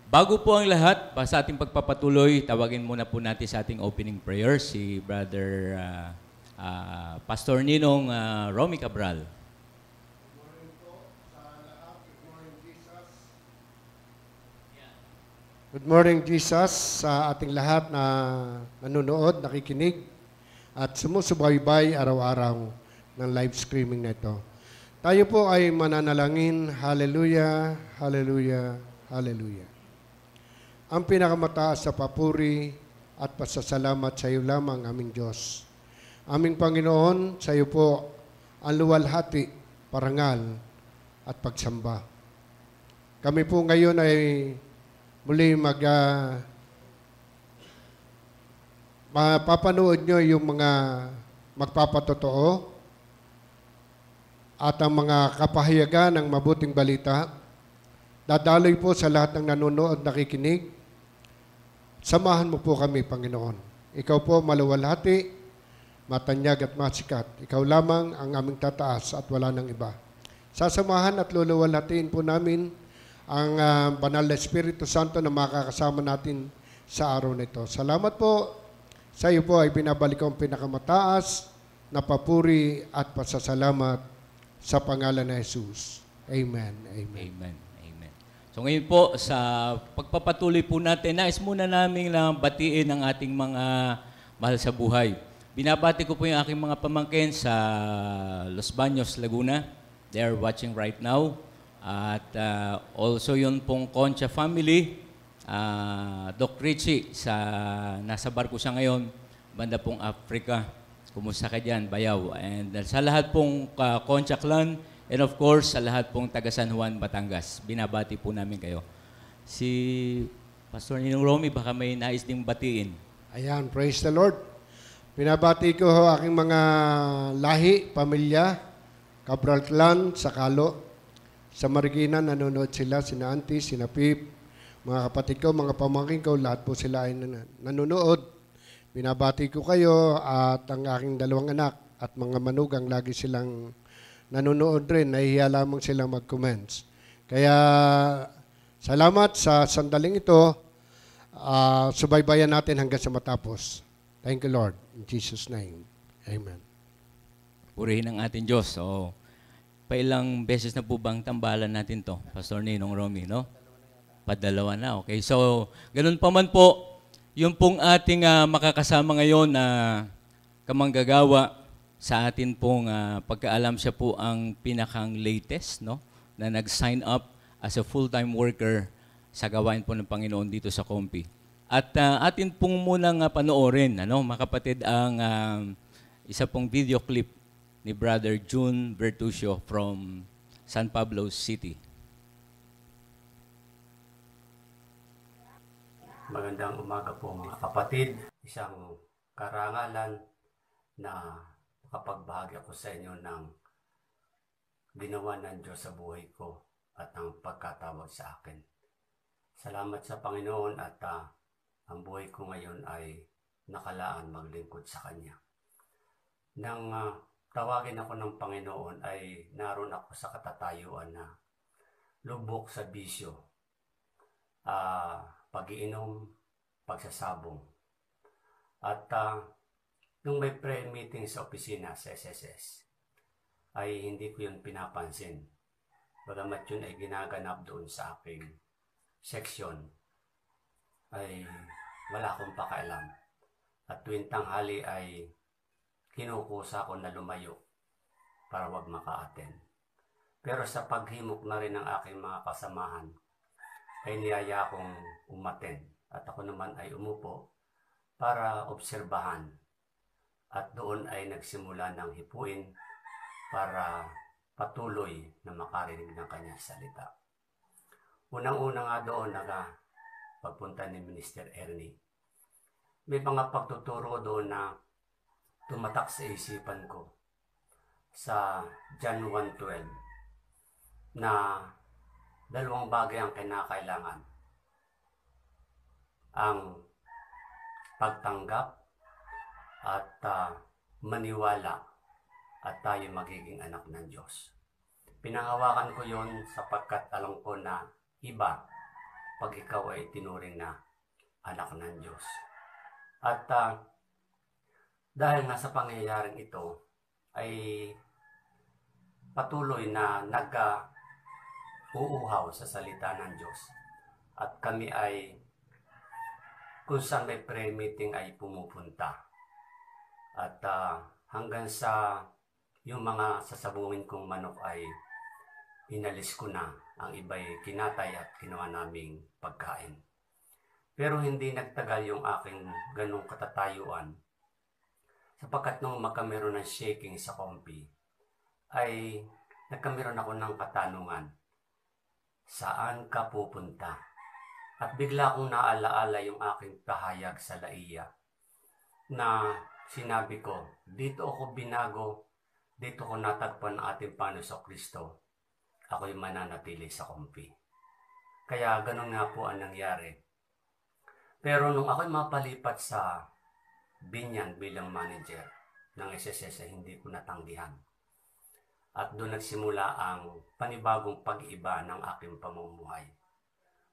Speaker 7: Bago po ang lahat, sa ating pagpapatuloy, tawagin muna po natin sa ating opening prayer si Brother Pastor Ninong Romy Cabral.
Speaker 8: Good morning, Jesus, sa ating lahat na nanonood, nakikinig, at sumusubaybay araw-araw ng live streaming na ito. Tayo po ay mananalangin, hallelujah, hallelujah, hallelujah. Ang pinakamataas sa papuri at pasasalamat sa iyo lamang, aming Diyos. Aming Panginoon, sa iyo po ang luwalhati, parangal, at pagsamba. Kami po ngayon ay muli mapapanood nyo yung mga magpapatotoo at ang mga kapahayagan ng mabuting balita. Dadaloy po sa lahat ng nanonood, nakikinig. Samahan mo po kami, Panginoon. Ikaw po maluwalhati, matanyag at masikat. Ikaw lamang ang aming tataas at wala nang iba. Sasamahan at luluwalhatiin po namin ang banal na Espiritu Santo na makakasama natin sa araw na ito. Salamat po. Sa iyo po ay binabalik ko ang pinakamataas na papuri at pasasalamat sa pangalan ng Jesus. Amen. Amen.
Speaker 7: Amen. Amen. So ngayon po, sa pagpapatuloy po natin, nais muna namin lang batiin ang ating mga mahal sa buhay. Binabati ko po yung aking mga pamangkin sa Los Baños, Laguna. They are watching right now. At also yun pong Concha family, Doc Richie, nasa barko siya ngayon, banda pong Africa. Kumusta ka dyan, Bayaw? And sa lahat pong Concha clan, and of course, sa lahat pong taga San Juan, Batangas, binabati po namin kayo. Si Pastor Ninong Romy, baka may nais ding batiin.
Speaker 8: Ayan, praise the Lord. Binabati ko ho aking mga lahi, pamilya, Cabral clan, sa Kalo. Sa Marikina, nanonood sila, sina Auntie, sina Pip, mga kapatid ko, mga pamangkin ko, lahat po sila ay nanonood. Binabati ko kayo at ang aking dalawang anak at mga manugang, lagi silang nanonood rin. Nahihiya lamang silang mag-comments. Kaya, salamat sa sandaling ito. Subaybayan natin hanggang sa matapos. Thank you, Lord. In Jesus' name. Amen.
Speaker 7: Purihin ang ating Diyos. So, pailang beses na po bang tambalan natin to, Pastor Ninong Romy, no? Padalawa na, okay. So, ganun pa man po, yung pong ating makakasama ngayon na kamanggagawa sa atin pong pagkaalam, siya po ang pinakang latest, no? Na nag-sign up as a full-time worker sa gawain po ng Panginoon dito sa Compi. At atin pong munang panoorin, ano, mga kapatid, ang isa pong video clip ni Brother June Bertuccio from San Pablo City.
Speaker 9: Magandang umaga po mga kapatid. Isang karangalan na makapagbahagi ako sa inyo ng ginawa ng Diyos sa buhay ko at ang pagkatawag sa akin. Salamat sa Panginoon at ang buhay ko ngayon ay nakalaan maglingkod sa Kanya. Nang tawagin ako ng Panginoon ay naroon ako sa katatayuan na lubok sa bisyo, pag-iinom, pagsasabong. At nung may prayer meeting sa opisina sa SSS, ay hindi ko yun pinapansin. Bagamat yun ay ginaganap doon sa aking seksyon, ay wala akong pakialam. At tuwing tanghali ay kinukusa ko na lumayo para wag maka-attend. Pero sa paghimok na rin ng aking mga kasamahan, ay niyaya akong umattend at ako naman ay umupo para obserbahan at doon ay nagsimula ng hipuin para patuloy na makarinig ng kanyang salita. Unang-una nga doon pagpunta ni Minister Ernie, may mga pagtuturo doon na tumatak sa isipan ko sa John 1:12 na dalawang bagay ang kinakailangan. Ang pagtanggap at maniwala at tayo magiging anak ng Diyos. Pinahawakan ko yon sapagkat alam ko na iba pag ikaw ay tinuring na anak ng Diyos. At dahil nga sa pangyayaring ito ay patuloy na nag-uuhaw sa salita ng Diyos. At kami ay kung saan may prayer meeting ay pumupunta. At hanggang sa yung mga sasabungin kong manok ay inalis ko na, ang iba'y kinatay at ginawa naming pagkain. Pero hindi nagtagal yung aking ganong katatayuan. Sapagkat nung magkameron ng shaking sa kompi, ay nagkameron ako ng katanungan, saan ka pupunta? At bigla kong naalaala yung aking pahayag sa Laiya na sinabi ko, dito ako binago, dito ko natagpuan ang ating Panginoon Kristo. Ako'y mananatili sa kompi. Kaya ganun nga po ang nangyari. Pero nung ako'y mapalipat sa Binyan bilang manager ng SSS ay hindi ko natanggihan. At doon nagsimula ang panibagong pag-iba ng aking pamumuhay.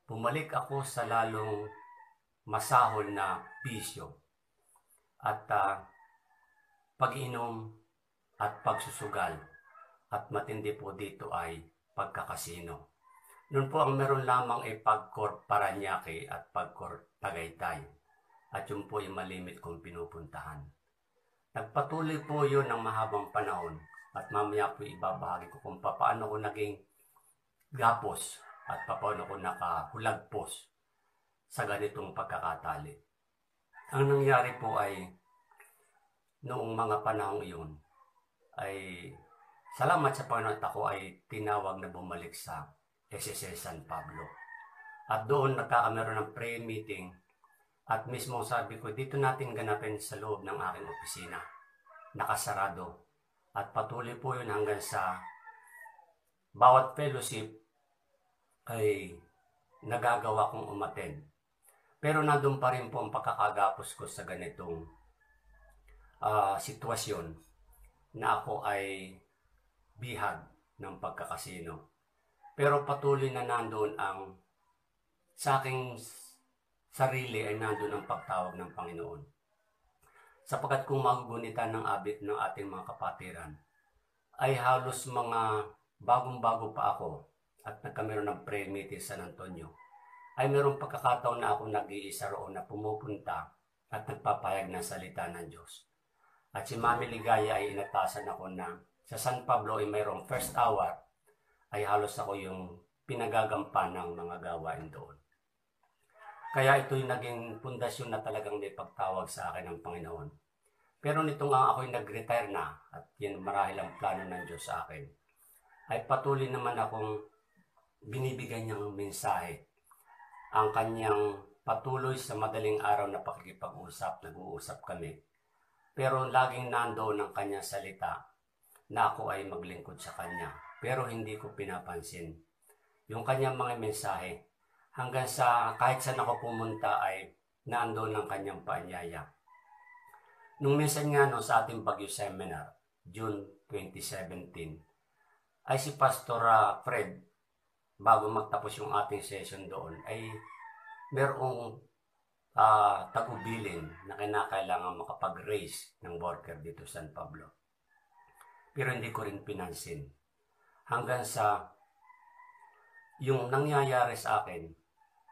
Speaker 9: Bumalik ako sa lalong masahol na bisyo at pag-inom at pagsusugal at matindi po dito ay pagkakasino. Noon po ang meron lamang ay pagkor Paranaque at pagkor Tagaytay at yun po yung malimit kong pinupuntahan. Nagpatuloy po yun ng mahabang panahon at mamaya po ibabahagi ko kung paano ko naging gapos at paano ko nakahulagpos sa ganitong pagkakatali. Ang nangyari po ay noong mga panahong iyon ay salamat sa Panginoon at ako ay tinawag na bumalik sa SSS San Pablo. At doon nagkakameron ng prayer meeting at mismo sabi ko dito natin ganapin sa loob ng aking opisina. Nakasarado. At patuloy po yun hanggang sa bawat fellowship ay nagagawa kong umattend. Pero nandun pa rin po ang pagkakagapos ko sa ganitong sitwasyon na ako ay bihag ng pagkakasino. Pero patuloy na nandun ang sa aking sarili ay nandun ang pagtawag ng Panginoon. Sapagkat kung magugunitan ng abit ng ating mga kapatiran, ay halos mga bagong-bago pa ako at nagkameron ng prayer meeting sa San Antonio, ay mayroong pagkakataon na ako nag-iisa roon na pumupunta at nagpapayag ng salita ng Diyos. At si Mami Ligaya ay inatasan ako na sa San Pablo ay mayroong first hour, ay halos ako yung pinagagampan ng mga gawain doon. Kaya ito'y naging pundasyon na talagang may pagtawag sa akin ng Panginoon. Pero nito nga ako'y nag-retire na at yan marahil ang plano ng Diyos sa akin, ay patuloy naman akong binibigyan niyang mensahe. Ang kanyang patuloy sa madaling araw na pakikipag-usap, nag-uusap kami. Pero laging nandoon ang kanyang salita na ako ay maglingkod sa kanya. Pero hindi ko pinapansin yung kanyang mga mensahe. Hanggang sa kahit saan ako pumunta ay nandoon ang kanyang paanyaya. Nung minsan nga no, sa ating Baguio Seminar, June 2017, ay si Pastor Fred, bago magtapos yung ating session doon, ay merong tagubilin na kinakailangan makapag-raise ng worker dito sa San Pablo. Pero hindi ko rin pinansin. Hanggang sa yung nangyayari sa akin,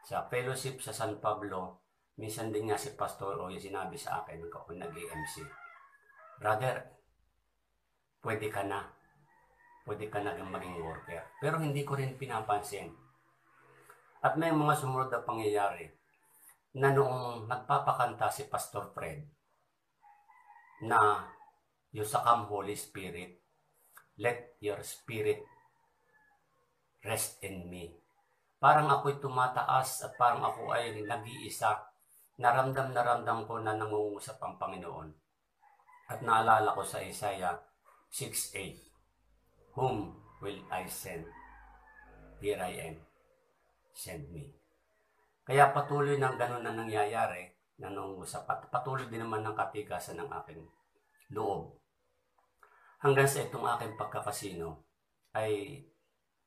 Speaker 9: sa fellowship sa San Pablo, minsan din nga si Pastor o yung sinabi sa akin nung ako nag-EMC, brother, pwede ka na maging worker. Pero hindi ko rin pinapansin. At may mga sumunod na pangyayari na noong nagpapakanta si Pastor Fred na yung sa Come Holy Spirit, let your spirit rest in me. Parang ako'y tumataas at parang ako ay nag-iisa. Naramdam ko na nangungusap ang Panginoon. At naalala ko sa Isaiah 6:8, whom will I send? Here I am. Send me. Kaya patuloy ng ganun na nangyayari na nangungusap at patuloy din naman ng katigasan ng aking loob. Hanggang sa itong aking pagkakasino ay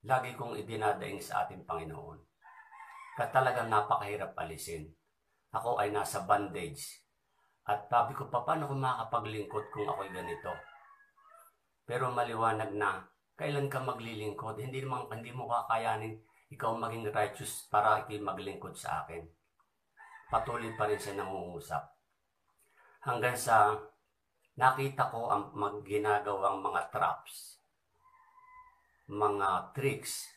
Speaker 9: lagi kong idinadaing sa ating Panginoon. At talagang napakahirap alisin. Ako ay nasa bandage. At sabi ko, paano ko makapaglingkod kung ako'y ganito? Pero maliwanag na, kailan ka maglilingkod? Hindi mo kakayanin ikaw maging righteous para ikaw maglingkod sa akin. Patuloy pa rin siya nangungusap. Hanggang sa nakita ko ang ginagawang mga traps, mga tricks,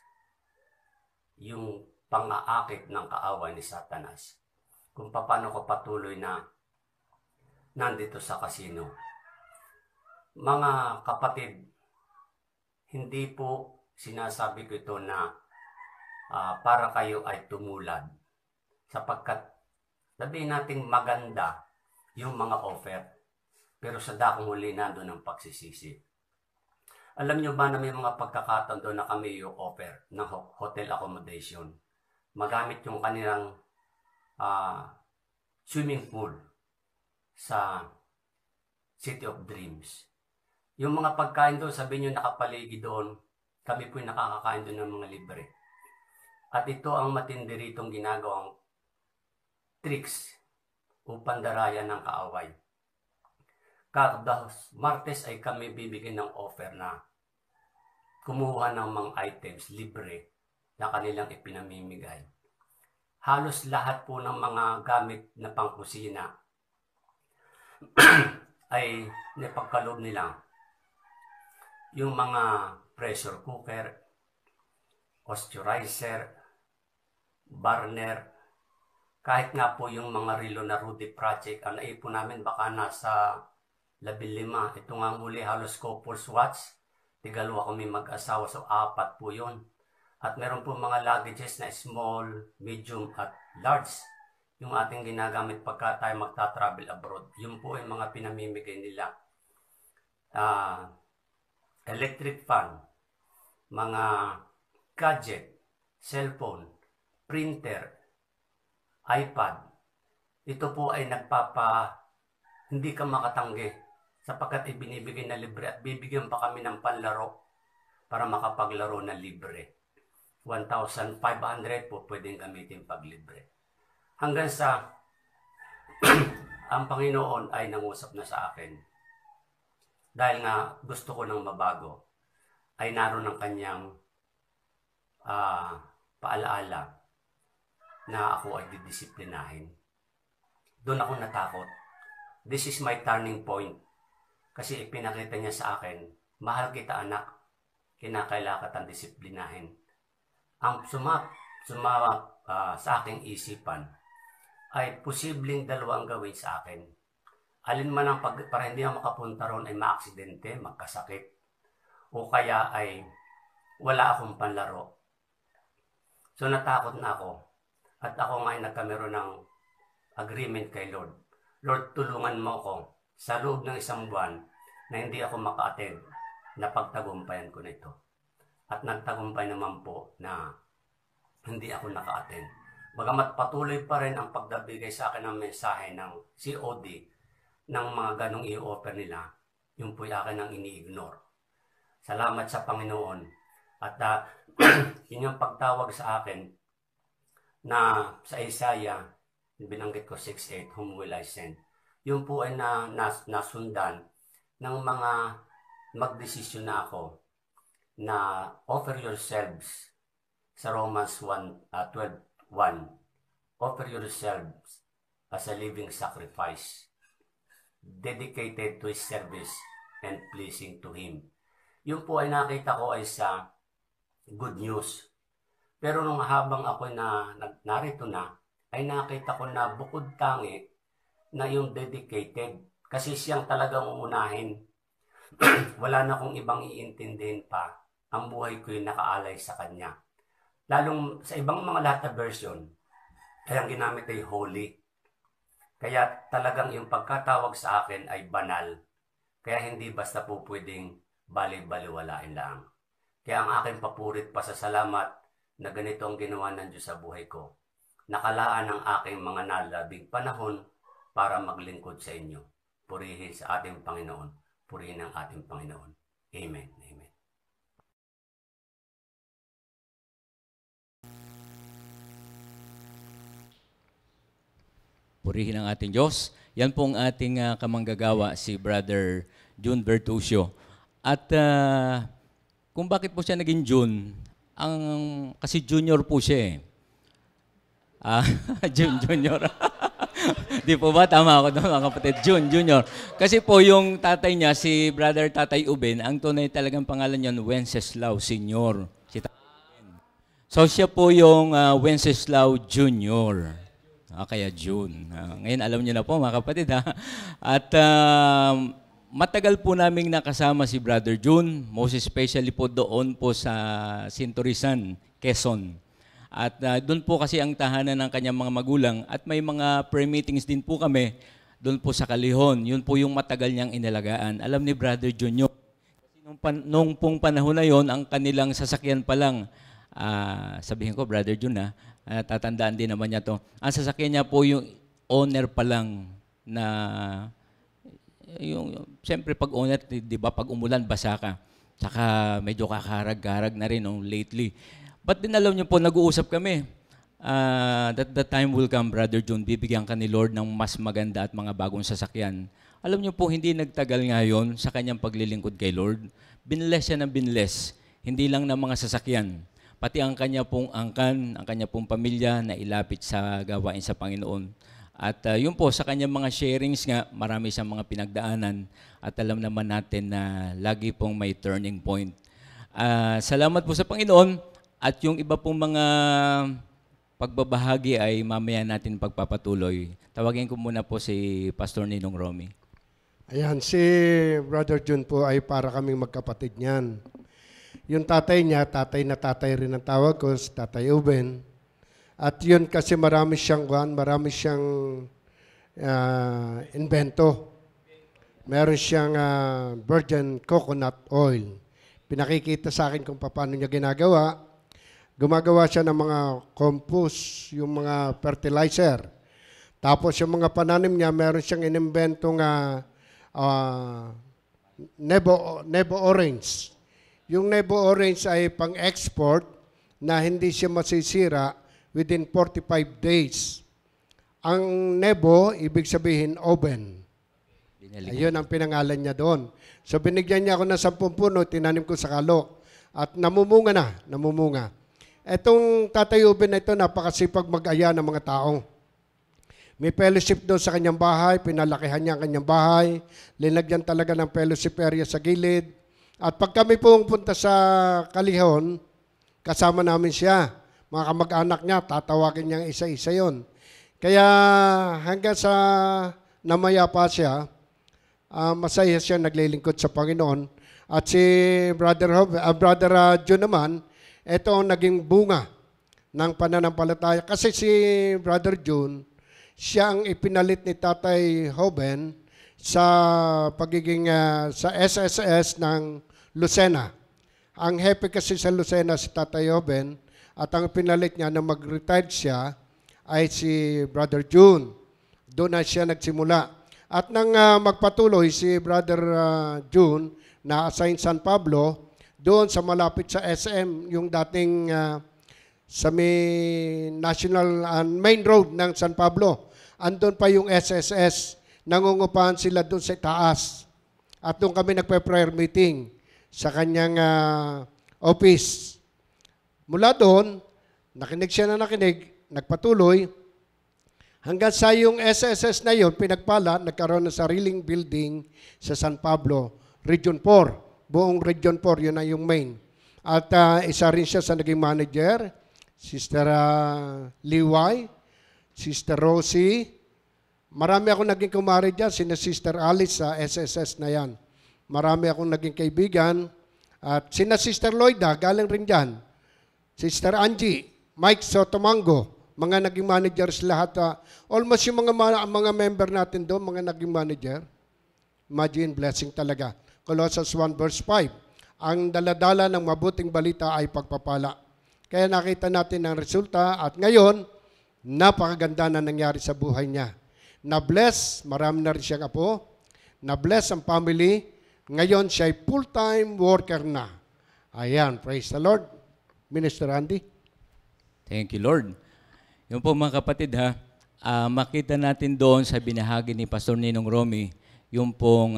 Speaker 9: yung pang-aakit ng kaaway ni Satanas. Kung paano ko patuloy na nandito sa kasino. Mga kapatid, hindi po sinasabi ko ito na para kayo ay tumulad. Sapagkat sabihin natin maganda yung mga offer, pero sa dakong huli nandun ang pagsisisi. Alam nyo ba na may mga pagkakataon doon na kami yung offer ng hotel accommodation? Magamit yung kanilang swimming pool sa City of Dreams. Yung mga pagkain doon, sabihin nyo nakapaligi doon, kami po yung nakakakain doon ng mga libre. At ito ang matindi ritong ginagawang tricks upang darayan ng kaaway. Kada Martes ay kami bibigyan ng offer na kumuha ng mga items libre na kanilang ipinamimigay. Halos lahat po ng mga gamit na pangkusina ay napagkaloob nila. Yung mga pressure cooker, moisturizer, burner, kahit nga po yung mga relo na Rudy Project, ang naipon namin baka nasa 15. Ito nga muli halos couples watch. Tigalawa kami mag-asawa, so 4 po yun. At meron po mga luggages na small, medium at large. Yung ating ginagamit pagka tayo magta-travel abroad. Yun po yung mga pinamimigay nila. Electric fan, mga gadget, cellphone, printer, iPad. Ito po ay hindi ka makatanggi sapagkat ibinibigay na libre at bibigyan pa kami ng panlaro para makapaglaro na libre. 1,500 po pwedeng gamitin pag libre. Hanggang sa ang Panginoon ay nangusap na sa akin. Dahil nga gusto ko nang mabago, ay naroon ang kanyang paalaala na ako ay didisiplinahin. Doon ako natakot. This is my turning point. Kasi ipinakita niya sa akin, mahal kita anak, kinakailangan kitang disiplinahin. Ang sa aking isipan ay posibleng dalawang gawin sa akin. Alin man ang para hindi na makapunta ron ay maaksidente, magkasakit, o kaya ay wala akong panlaro. So natakot na ako. At ako nga ay nagkameron ng agreement kay Lord. Lord, tulungan mo ako sa loob ng 1 buwan na hindi ako maka-attend, na pagtagumpayan ko nito. At nagtagumpay naman po na hindi ako naka-attend. Bagamat patuloy pa rin ang pagdabigay sa akin ng mensahe ng COD ng mga ganong i-offer nila, yung po akin ang ini-ignore. Salamat sa Panginoon. At inyong pagtawag sa akin na sa Isaiah, binanggit ko 6:8, whom will I send? Yung po ay nasundan ng mga magdesisyon na ako na offer yourselves sa Romans 12:1. Offer yourselves as a living sacrifice, dedicated to His service and pleasing to Him. Yung po ay nakita ko ay sa good news. Pero nung habang ako narito na, ay nakita ko na bukod tangi na yung dedicated. Kasi siyang talagang uunahin. Wala na akong ibang iintindihin pa. Ang buhay ko yung nakaalay sa Kanya. Lalong sa ibang mga lahat na version, ay ang ginamit ay holy. Kaya talagang yung pagkatawag sa akin ay banal. Kaya hindi basta po pwedeng bali-baliwalain lang. Kaya ang aking papurit pasasalamat na ganito ang ginawa ng Diyos sa buhay ko. Nakalaan ang aking mga nalabing panahon para maglingkod sa inyo. Purihin sa ating Panginoon. Purihin ang ating Panginoon. Amen. Amen.
Speaker 7: Purihin ang ating Diyos. Yan pong ating kamanggagawa, si Brother June Bertuccio. At kung bakit po siya naging June, kasi junior po siya eh. Junior. Di po ba? Tama ako doon, mga kapatid. Junior. Kasi po yung tatay niya, si Brother Tatay Uben, ang tunay talagang pangalan niya, Wenceslao Senior. So siya po yung Wenceslao Junior. Kaya June. Ngayon alam niyo na po, mga kapatid. At matagal po naming nakasama si Brother June, most especially po doon po sa Sinturisan, Quezon. At doon po kasi ang tahanan ng kanyang mga magulang at may mga prayer meetings din po kami doon po sa Calihon. Yun po yung matagal niyang inalagaan. Alam ni Brother June yun. Kasi nung pong panahon na yon, ang kanilang sasakyan pa lang, sabihin ko, Brother June tatandaan din naman niya to. Ang sasakyan niya po yung owner pa lang na siyempre pag owner, di ba, pag umulan, basa ka. Saka medyo kakarag-karag na rin lately. But din alam niyo po, nag-uusap kami. That the time will come, Brother June, bibigyan ka ni Lord ng mas maganda at mga bagong sasakyan. Alam niyo po, hindi nagtagal ngayon sa kanyang paglilingkod kay Lord. Binless siya ng binless. Hindi lang ng mga sasakyan. Pati ang kanya pong angkan, ang kanya pong pamilya na ilapit sa gawain sa Panginoon. At yun po, sa kanyang mga sharings nga, marami siyang mga pinagdaanan at alam naman natin na lagi pong may turning point. Salamat po sa Panginoon at yung iba pong mga pagbabahagi ay mamaya natin pagpapatuloy. Tawagin ko muna po si Pastor Ninong Romy.
Speaker 8: Ayan, si Brother June po ay para kaming magkapatid niyan. Yung tatay niya, tatay na tatay rin ang tawag ko, si Tatay Uben. At yun kasi marami siyang invento. Meron siyang virgin coconut oil. Pinakikita sa akin kung paano niya ginagawa. Gumagawa siya ng mga compost, yung mga fertilizer. Tapos yung mga pananim niya, meron siyang inimbentong Nebo orange. Yung Nebo orange ay pang-export na hindi siya masisira within 45 days. Ang Nebo, ibig sabihin, oven. Ayun ang pinangalan niya doon. So binigyan niya ako ng 10 puno, tinanim ko sa kalo. At namumunga. Etong Tatay Uben na ito, napakasipag mag-aya ng mga tao. May fellowship doon sa kanyang bahay, pinalakihan niya ang kanyang bahay, linagyan talaga ng fellowship area sa gilid. At pag kami pumunta sa Calihon, kasama namin siya. Mga kamag-anak niya, tatawagin niya isa-isa yon. Kaya hanggang sa namaya pa siya, masaya siya naglilingkod sa Panginoon. At si Brother June naman, ito ang naging bunga ng pananampalataya. Kasi si Brother June, siya ang ipinalit ni Tatay Hoben sa pagiging sa SSS ng Lucena. Ang hepe kasi sa Lucena si Tatay Hoben at ang pinalit niya na mag-retire siya ay si Brother June. Doon na siya nagsimula. At nang magpatuloy si Brother June na assign San Pablo, doon sa malapit sa SM, yung dating sa may national main road ng San Pablo. Andun pa yung SSS. Nangungupahan sila doon sa taas. At doon kami nagpe-prayer meeting sa kanyang office. Mula doon, nakinig siya na nagpatuloy, hanggang sa yung SSS na yun, pinagpala, nagkaroon ng sariling building sa San Pablo, Region 4. Buong Region 4, yun na yung main. At isa rin siya sa naging manager, Sister Liway, Sister Rosie. Marami akong naging kumari dyan, sina Sister Alice sa SSS na yan. Marami akong naging kaibigan. At sina Sister Lloyda, galing rin dyan. Sister Angie, Mike Sotomango, mga naging managers lahat. Almost yung mga member natin doon, mga naging manager. Imagine, blessing talaga. Colossians 1 verse 5. Ang daladala ng mabuting balita ay pagpapala. Kaya nakita natin ang resulta at ngayon, napakaganda na nangyari sa buhay niya. Na-bless, marami na rin siyang apo. Na-bless ang family. Ngayon, siya ay full-time worker na. Ayan, praise the Lord. Minister Andy.
Speaker 7: Thank you, Lord. Yun po mga kapatid ha, makita natin doon sa binahagi ni Pastor Ninong Romy, yung pong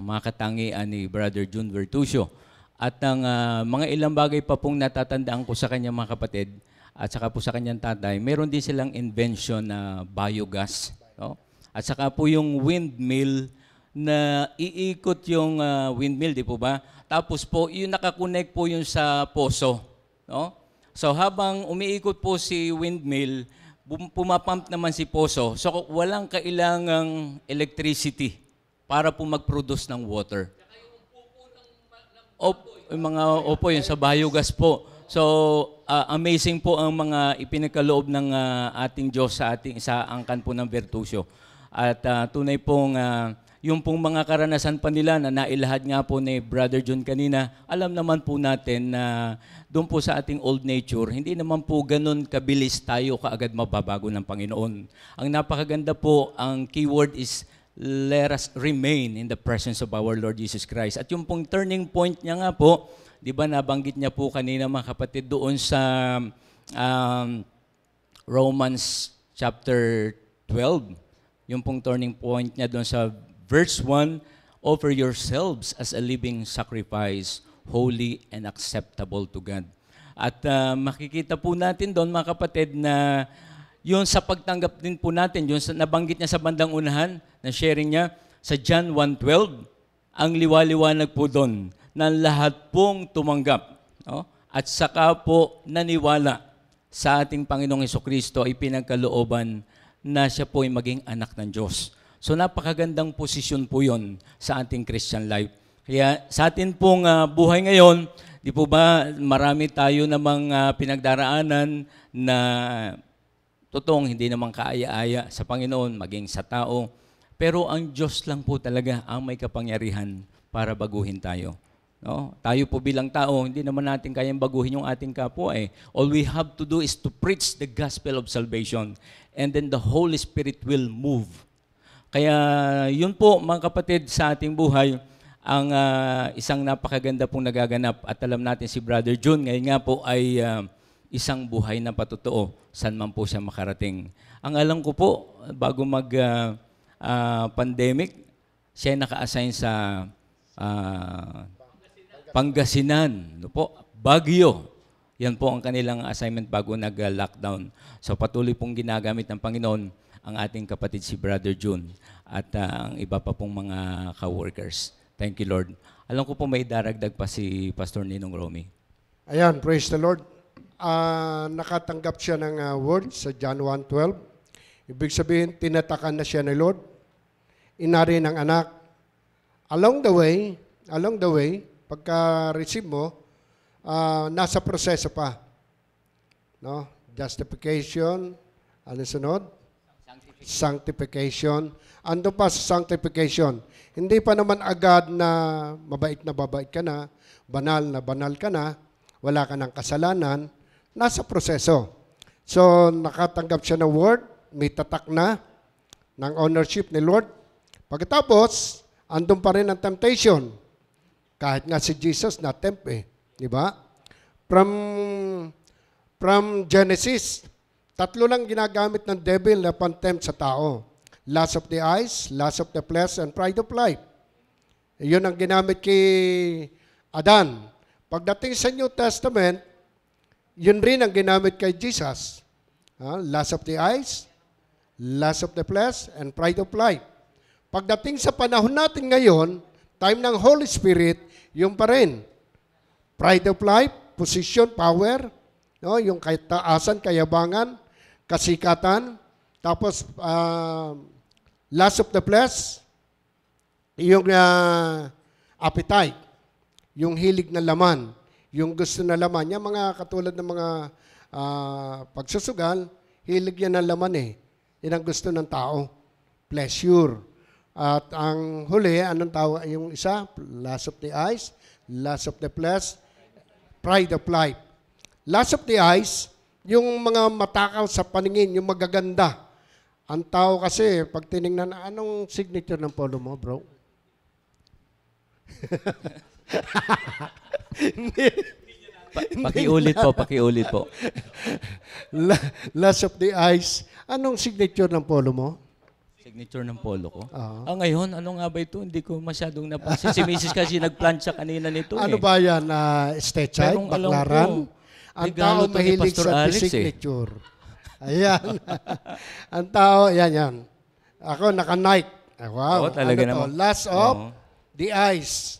Speaker 7: mga katangian ni Brother June Vertusio. At ang mga ilang bagay pa pong natatandaan ko sa kanyang mga kapatid at saka po sa kanyang tatay, meron din silang invention na biogas. No? At saka po yung windmill na iikot yung windmill, di po ba? Tapos po, yung nakakonect po yun sa poso. No? So habang umiikot po si windmill, pumapump naman si poso. So walang kailangang electricity para po mag-produce ng water. Opo, yung sa biogas po. So amazing po ang mga ipinagkaloob ng ating Diyos sa angkan po ng Vertusio. At tunay pong yung pong mga karanasan pa nila na nailahad nga po ni Brother John kanina, alam naman po natin na doon po sa ating old nature, hindi naman po ganun kabilis tayo kaagad mababago ng Panginoon. Ang napakaganda po, ang keyword is, let us remain in the presence of our Lord Jesus Christ. At yung pong turning point niya nga po, di ba nabanggit niya po kanina mga kapatid doon sa Romans chapter 12, yung pong turning point niya doon sa Verse 1, offer yourselves as a living sacrifice, holy and acceptable to God. At makikita po natin doon mga kapatid na yun sa pagtanggap din po natin, yun sa nabanggit niya sa bandang unahan, na sharing niya sa John 1:12, ang liwaliwanag po doon na lahat pong tumanggap. No? At saka po naniwala sa ating Panginoong Hesukristo ay pinagkalooban na siya po ay maging anak ng Diyos. So napakagandang posisyon po yon sa ating Christian life. Kaya sa atin pong buhay ngayon, di po ba marami tayo namang pinagdaraanan na totoong hindi namang kaaya-aya sa Panginoon, maging sa tao. Pero ang Diyos lang po talaga ang may kapangyarihan para baguhin tayo. No? Tayo po bilang tao, hindi naman natin kayang baguhin yung ating kapwa eh. All we have to do is to preach the gospel of salvation and then the Holy Spirit will move. Kaya yun po mga kapatid sa ating buhay, ang isang napakaganda pong nagaganap at alam natin si Brother June ngayon nga po ay isang buhay na patotoo saan man po siya makarating. Ang alam ko po, bago mag-pandemic, siya ay naka-assign sa Pangasinan, no po, Baguio. Yan po ang kanilang assignment bago nag-lockdown. So patuloy pong ginagamit ng Panginoon ang ating kapatid si Brother June at ang iba pa pong mga ka-workers. Thank you, Lord. Alam ko po may daragdag pa si Pastor Ninong Romy.
Speaker 8: Ayan, praise the Lord. Nakatanggap siya ng word sa John 1:12. Ibig sabihin, tinatakan na siya ni Lord. Inari ng anak. Along the way, pagka-receive mo, nasa proseso pa. No? Justification, ano sunod? Sanctification. Ando pa sa sanctification. Hindi pa naman agad na mabait ka na, banal ka na, wala ka ng kasalanan, nasa proseso. So, nakatanggap siya ng word, may tatak na ng ownership ni Lord. Pagkatapos, andun pa rin ang temptation. Kahit nga si Jesus na-tempt di ba? From Genesis, 3 lang ginagamit ng devil na pantempt sa tao. Lust of the eyes, lust of the flesh, and pride of life. Iyon ang ginamit kay Adan. Pagdating sa New Testament, yun rin ang ginamit kay Jesus. Lust of the eyes, lust of the flesh, and pride of life. Pagdating sa panahon natin ngayon, time ng Holy Spirit, yung pa rin. Pride of life, position, power, no? Yung taasan, kayabangan, kasikatan, tapos lust of the flesh, yung appetite, yung hilig na laman, yung gusto na laman. Yung mga katulad ng mga pagsusugal, hilig yan ng laman Yan ang gusto ng tao. Pleasure. At ang huli, anong tawag? Yung isa, lust of the eyes, lust of the flesh, pride of life. Lust of the eyes, yung mga matakaw sa paningin, yung magaganda. Ang tao kasi, pag tinignan, anong signature ng polo mo, bro?
Speaker 7: Pakiulit po.
Speaker 8: Last of the Eyes. Anong signature ng polo mo?
Speaker 7: Signature ng polo ko? Ngayon, ano nga ba ito? Hindi ko masyadong napansin. Si Mrs. kasi nag-plancha kanina nito.
Speaker 8: Ano ba yan? Stechite? Baklaran? Ang tao mahilig sa signature. Ayan. Ang tao, yan. Ako, naka-Nike. Wow.
Speaker 7: Talaga
Speaker 8: ano
Speaker 7: naman.
Speaker 8: To? Last of the Eyes.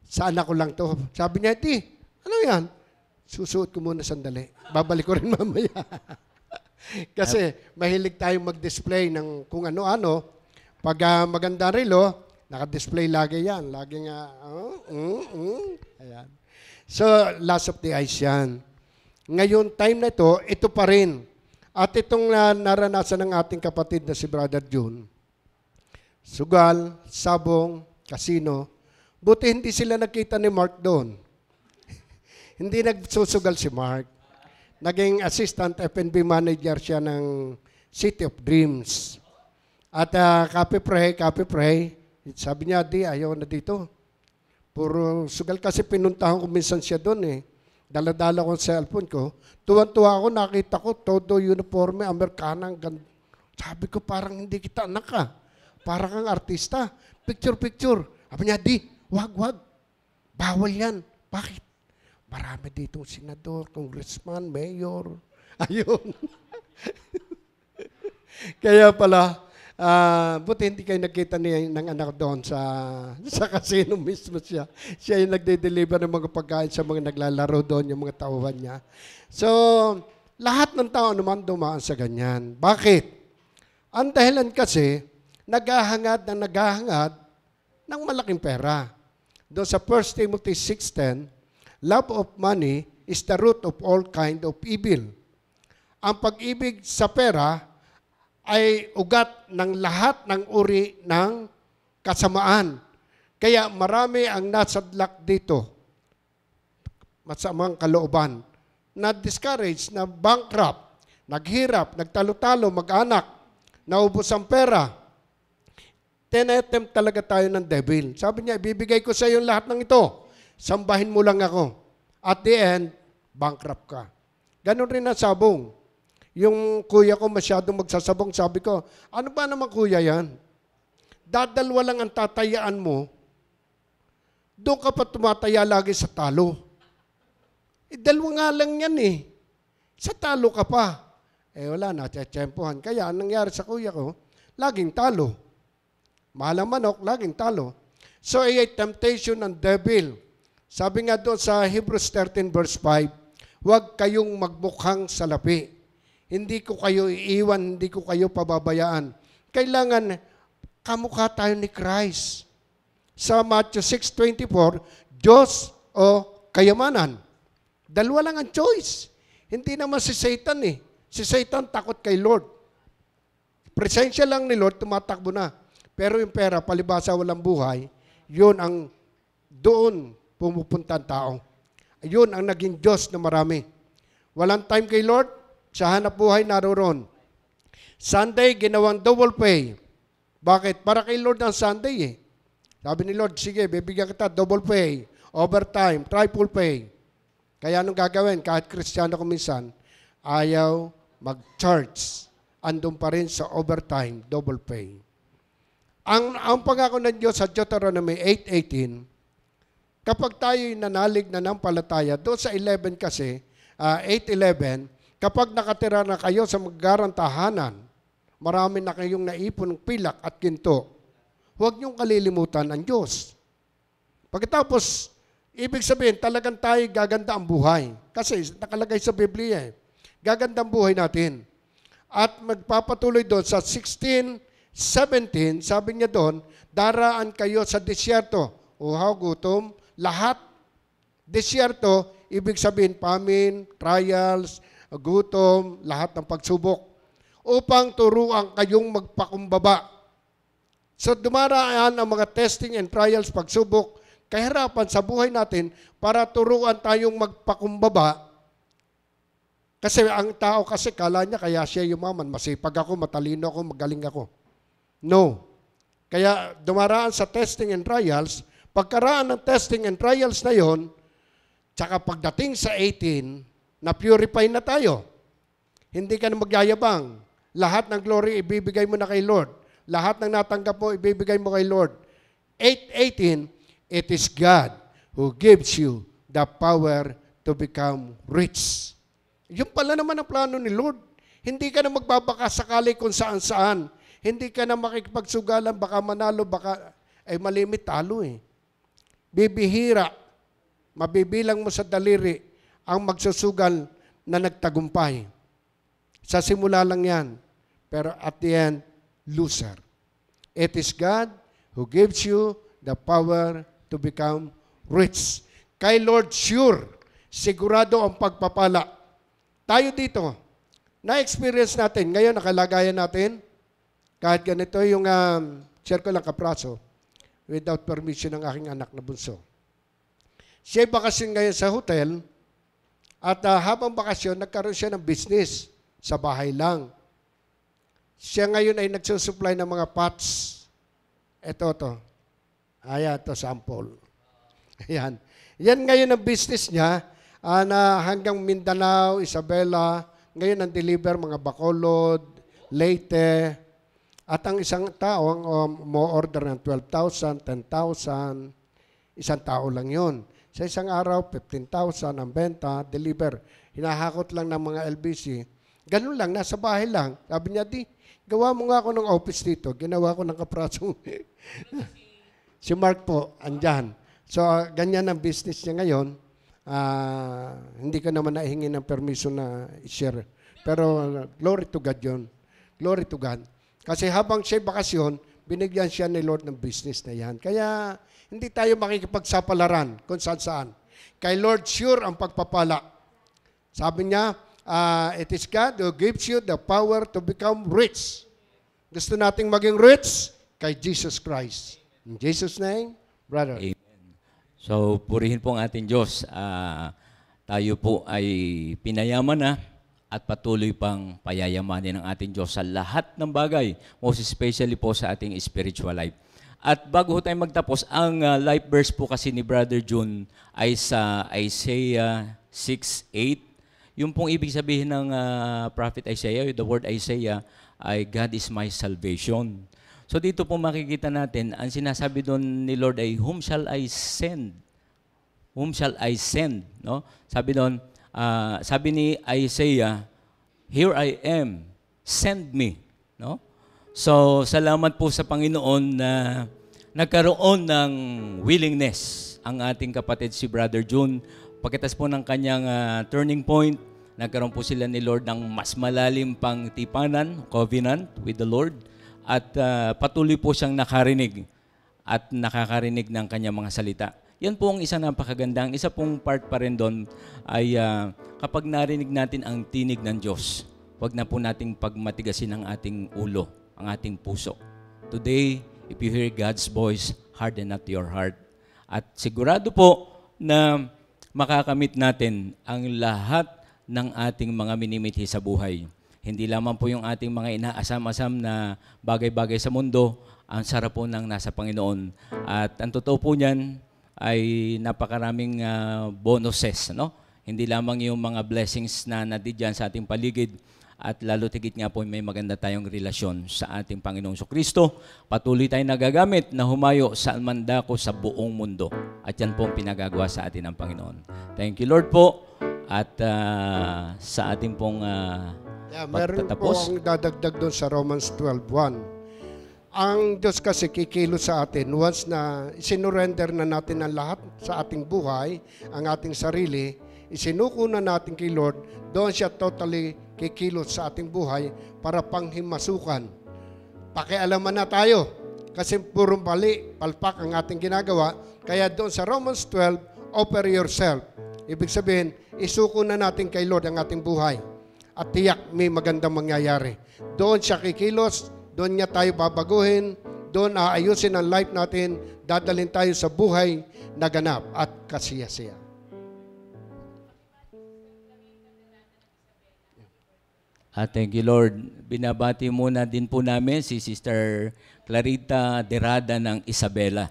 Speaker 8: Sa anak ko lang to. Sabi niya, ano yan? Susuot ko muna sandali. Babalik ko rin mamaya. Kasi mahilig tayong mag-display ng kung ano-ano. Pag maganda relo, naka-display lagi yan. Laging, ayan. So, Last of the Eyes yan. Ngayon, time na ito pa rin. At itong naranasan ng ating kapatid na si Brother June, sugal, sabong, kasino, buti hindi sila nakita ni Mark doon. Hindi nagsusugal si Mark. Naging assistant F&B manager siya ng City of Dreams. At copy pray. Sabi niya, ayaw na dito. Puro sugal kasi pinuntahan ko minsan siya doon eh. Dala-dala ko sa cellphone ko. Tuwan-tuwa ako, nakita ko, todo uniforme, Amerikanang ganda. Sabi ko, parang hindi kita anak ka. Parang kang artista. Picture. Sabi niya, wag. Bawal yan. Bakit? Marami dito senador, congressman, mayor. Ayun. Kaya pala, buti hindi kayo nakita ng anak doon sa casino mismo siya. Siya yung nagde-deliver ng mga pagkain sa mga naglalaro doon, yung mga tauhan niya. So, lahat ng tao naman dumaan sa ganyan. Bakit? Ang dahilan kasi, naghahangad ng malaking pera. Doon sa 1 Timothy 6:10, love of money is the root of all kind of evil. Ang pag-ibig sa pera ay ugat ng lahat ng uri ng kasamaan. Kaya marami ang nasadlak dito. Masamang kalooban. Na-discourage, na bankrupt, naghirap, nagtalo-talo, mag-anak, naubos ang pera. Tinetempt talaga tayo ng devil. Sabi niya, ibibigay ko sa iyo lahat ng ito. Sambahin mo lang ako. At the end, bankrupt ka. Ganon rin ang sabong. Yung kuya ko masyadong magsasabong, sabi ko, ano ba naman kuya yan? Dadalwa lang ang tatayaan mo, doon ka pa tumataya lagi sa talo. Dalawa nga lang yan eh. Sa talo ka pa. Wala na, tiyempohan. Kaya anong nangyari sa kuya ko, laging talo. Mahal ang manok, laging talo. So, ay temptation ng devil. Sabi nga doon sa Hebrews 13 verse 5, huwag kayong magmukhang salapi. Hindi ko kayo iiwan, hindi ko kayo pababayaan. Kailangan kamukha tayo ni Christ. Sa Matthew 6:24, Diyos o kayamanan. Dalawa lang ang choice. Hindi naman si Satan eh. Si Satan takot kay Lord. Presensya lang ni Lord, tumatakbo na. Pero yung pera, palibasa walang buhay, yun ang doon pumupunta ang tao. Yun ang naging Diyos na marami. Walang time kay Lord, sa hanap buhay naroon. Sunday, ginawang double pay. Bakit? Para kay Lord ang Sunday eh. Sabi ni Lord, sige, bibigyan kita double pay, overtime, triple pay. Kaya anong gagawin? Kahit Kristiyano ko minsan, ayaw mag-charge. Andun pa rin sa overtime, double pay. Ang pangako ng Diyos sa Deuteronomy 8:18, kapag tayo'y nanalig na ng palataya, doon sa 11 kasi, 8:11, kapag nakatira na kayo sa maggarang tahanan, marami na kayong naipon ng pilak at ginto, huwag niyong kalilimutan ang Diyos. Pagkatapos, ibig sabihin, talagang tayo gaganda ang buhay. Kasi nakalagay sa Biblia eh. Gaganda ang buhay natin. At magpapatuloy doon sa 16:17, sabi niya doon, daraan kayo sa disyerto. Uhaw, gutom, lahat. Disyerto, ibig sabihin, famine, trials, gutom, lahat ng pagsubok, upang turuan kayong magpakumbaba. So dumaraan ang mga testing and trials, pagsubok, kahirapan sa buhay natin para turuan tayong magpakumbaba Kasi ang tao kasi kala niya kaya siya yumaman. Masipag ako, matalino ako, magaling ako. No. Kaya dumaraan sa testing and trials, pagkaraan ng testing and trials na yon, tsaka pagdating sa 18, na-purify na tayo. Hindi ka na magyayabang. Lahat ng glory ibibigay mo na kay Lord. Lahat ng natanggap mo ibibigay mo kay Lord. 8:18, it is God who gives you the power to become rich. Yun pala naman ang plano ni Lord. Hindi ka na magbabaka sakali kung saan-saan. Hindi ka na makikipagsugalan, baka manalo, baka ay malimit talo eh. Bibihira, mabibilang mo sa daliri ang magsusugal na nagtagumpay. Sa simula lang yan. Pero at the end, loser. It is God who gives you the power to become rich. Kay Lord, sure, sigurado ang pagpapala. Tayo dito, na-experience natin, ngayon nakalagayan natin, kahit ganito yung share ko lang kapraso, without permission ng aking anak na bunso. Siya bakasyon ngayon sa hotel, at habang bakasyon, nagkaroon siya ng business sa bahay lang. Siya ngayon ay nagsusupply ng mga pots. Ito. Ayan, ito sample. Ayan. Yan ngayon ang business niya, na hanggang Mindanao, Isabela, ngayon ang deliver mga Bacolod, Leyte, at ang isang tao mo order ng 12,000, 10,000, isang tao lang yon. Sa isang araw, 15,000 ang benta, deliver. Hinahakot lang ng mga LBC. Ganun lang, nasa bahay lang. Sabi niya, gawa mo nga ako ng office dito. Ginawa ko ng kapraso. Si Mark po, andyan. So, ganyan ang business niya ngayon. Hindi ka naman nahingi ng permiso na i-share. Pero glory to God yun. Glory to God. Kasi habang siya bakasyon, binigyan siya ni Lord ng business na yan. Kaya hindi tayo makikipagsapalaran kung saan-saan. Kay Lord sure ang pagpapala. Sabi niya, it is God who gives you the power to become rich. Gusto nating maging rich kay Jesus Christ. In Jesus' name, brother.
Speaker 7: Amen. So, purihin po ang ating Diyos. Tayo po ay pinayaman na at patuloy pang payayamanin ng ating Diyos sa lahat ng bagay, most especially po sa ating spiritual life. At bago tayo magtapos, ang life verse po kasi ni Brother June ay sa Isaiah 6:8. Yung pong ibig sabihin ng Prophet Isaiah, the word Isaiah, ay God is my salvation. So dito po makikita natin, ang sinasabi doon ni Lord ay, whom shall I send? Whom shall I send? No? Sabi doon, sabi ni Isaiah, here I am, send me. No? So salamat po sa Panginoon na nagkaroon ng willingness ang ating kapatid si Brother June. Pagkatas po ng kanyang turning point, nagkaroon po sila ni Lord ng mas malalim pang tipanan, covenant with the Lord. At patuloy po siyang nakarinig at nakakarinig ng kanyang mga salita. Yan po ang isang napakagandang. Isa pong part pa rin doon ay kapag narinig natin ang tinig ng Diyos, huwag na po nating pagmatigasin ang ating ulo, ang ating puso. Today, if you hear God's voice, harden not your heart. At sigurado po na makakamit natin ang lahat ng ating mga minimithi sa buhay. Hindi lamang po yung ating mga inaasam-asam na bagay-bagay sa mundo, ang sarap po ng nasa Panginoon. At ang totoo po niyan ay napakaraming bonuses. No? Hindi lamang yung mga blessings na nandiyan sa ating paligid, at lalo tigit nga po may maganda tayong relasyon sa ating Panginoong Kristo. Patuloy tayong nagagamit na humayo sa mandako sa buong mundo. At yan po ang pinagagawa sa atin ng Panginoon. Thank you, Lord po. At sa ating pong
Speaker 8: meron po ang dadagdag doon sa Romans 12:1. Ang Diyos kasi kikilos sa atin once na isinurrender na natin ang lahat sa ating buhay, ang ating sarili, isinuko na natin kay Lord, doon siya totally kikilos sa ating buhay para panghimasukan. Pakialaman na tayo kasi puro palpak ang ating ginagawa. Kaya doon sa Romans 12, offer yourself. Ibig sabihin, isuko na natin kay Lord ang ating buhay. At tiyak may magandang mangyayari. Doon siya kikilos, doon niya tayo babaguhin, doon aayusin ang life natin, dadalhin tayo sa buhay na ganap at kasiya-siya.
Speaker 7: Thank you, Lord. Binabati muna din po namin si Sister Clarita Derada ng Isabela.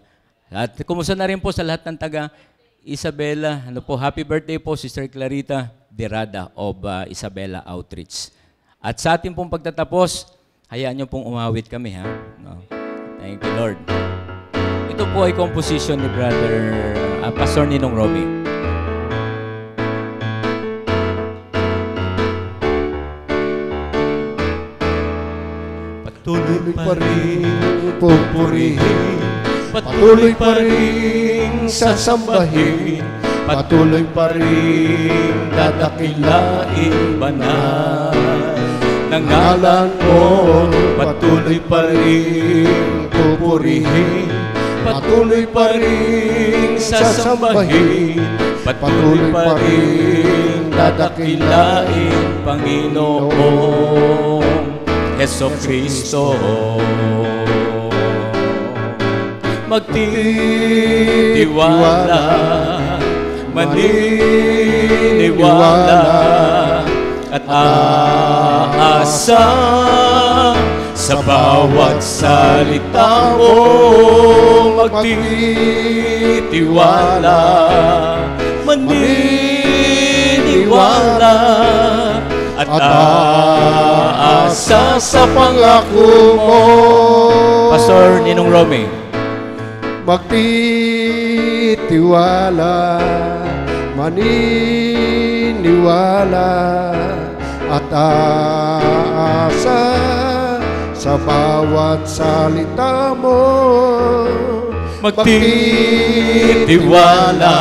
Speaker 7: At kumusta na rin po sa lahat ng taga Isabela. Ano po, happy birthday po, Sister Clarita Derada of Isabela Outreach. At sa ating pong pagtatapos, hayaan niyo pong umawit kami, ha? No. Thank you, Lord. Ito po ay composition ni Brother Pastor Ninong Romy.
Speaker 8: Patuloy pa rin pupurihin, patuloy pa rin sasambahin, patuloy pa rin dadakilain banal ng ngalan mo. Patuloy pa rin pupurihin, patuloy pa rin sasambahin, patuloy pa rin dadakilain Panginoong Heso Kristo. Magtitiwala, maniniwala, at aasa sa bawat salita mo. Magtitiwala, maniniwala, at aasa sa pangako mo. Pastor Ninong Romy. Magtitiwala, maniniwala, at aasa sa bawat salita mo. Magtitiwala,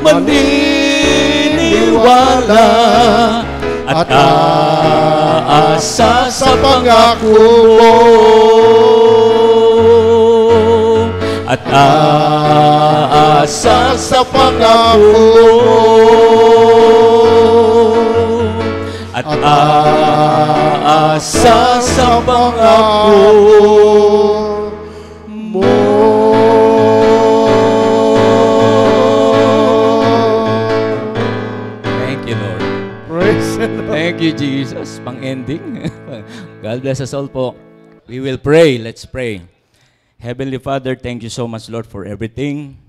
Speaker 8: maniniwala, at aasa sa pangako mo. At aasa sa pangako mo. At aasa sa pangako mo. Thank you, Lord. Praise the Lord. Thank you, Jesus. Pang-ending. God bless us all po. We will pray. Let's pray. Heavenly Father, thank you so much, Lord, for everything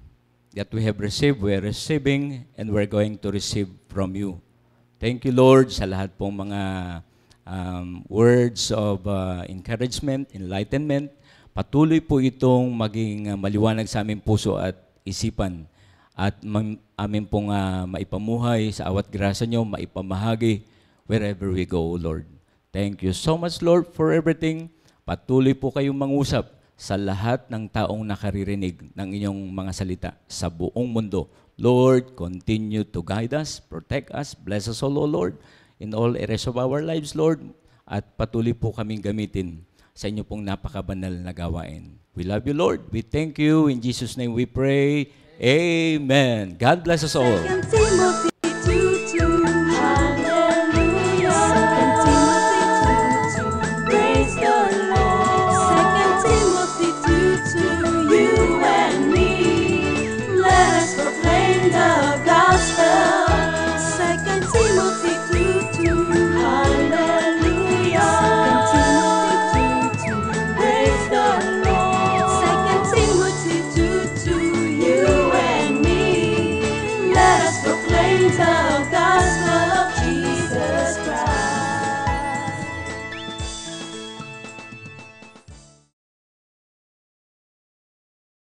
Speaker 8: that we have received, we're receiving, and we're going to receive from you. Thank you, Lord, sa lahat pong mga words of encouragement, enlightenment. Patuloy po itong maging maliwanag sa aming puso at isipan at amin pong maipamuhay sa awat grasya nyo, maipamahagi wherever we go, Lord. Thank you so much, Lord, for everything. Patuloy po kayong mangusap sa lahat ng taong nakaririnig ng inyong mga salita sa buong mundo. Lord, continue to guide us, protect us, bless us all, O Lord, in all areas of our lives, Lord, at patuloy po kaming gamitin sa inyo pong napakabanal na gawain. We love you, Lord. We thank you. In Jesus' name we pray. Amen. God bless us all.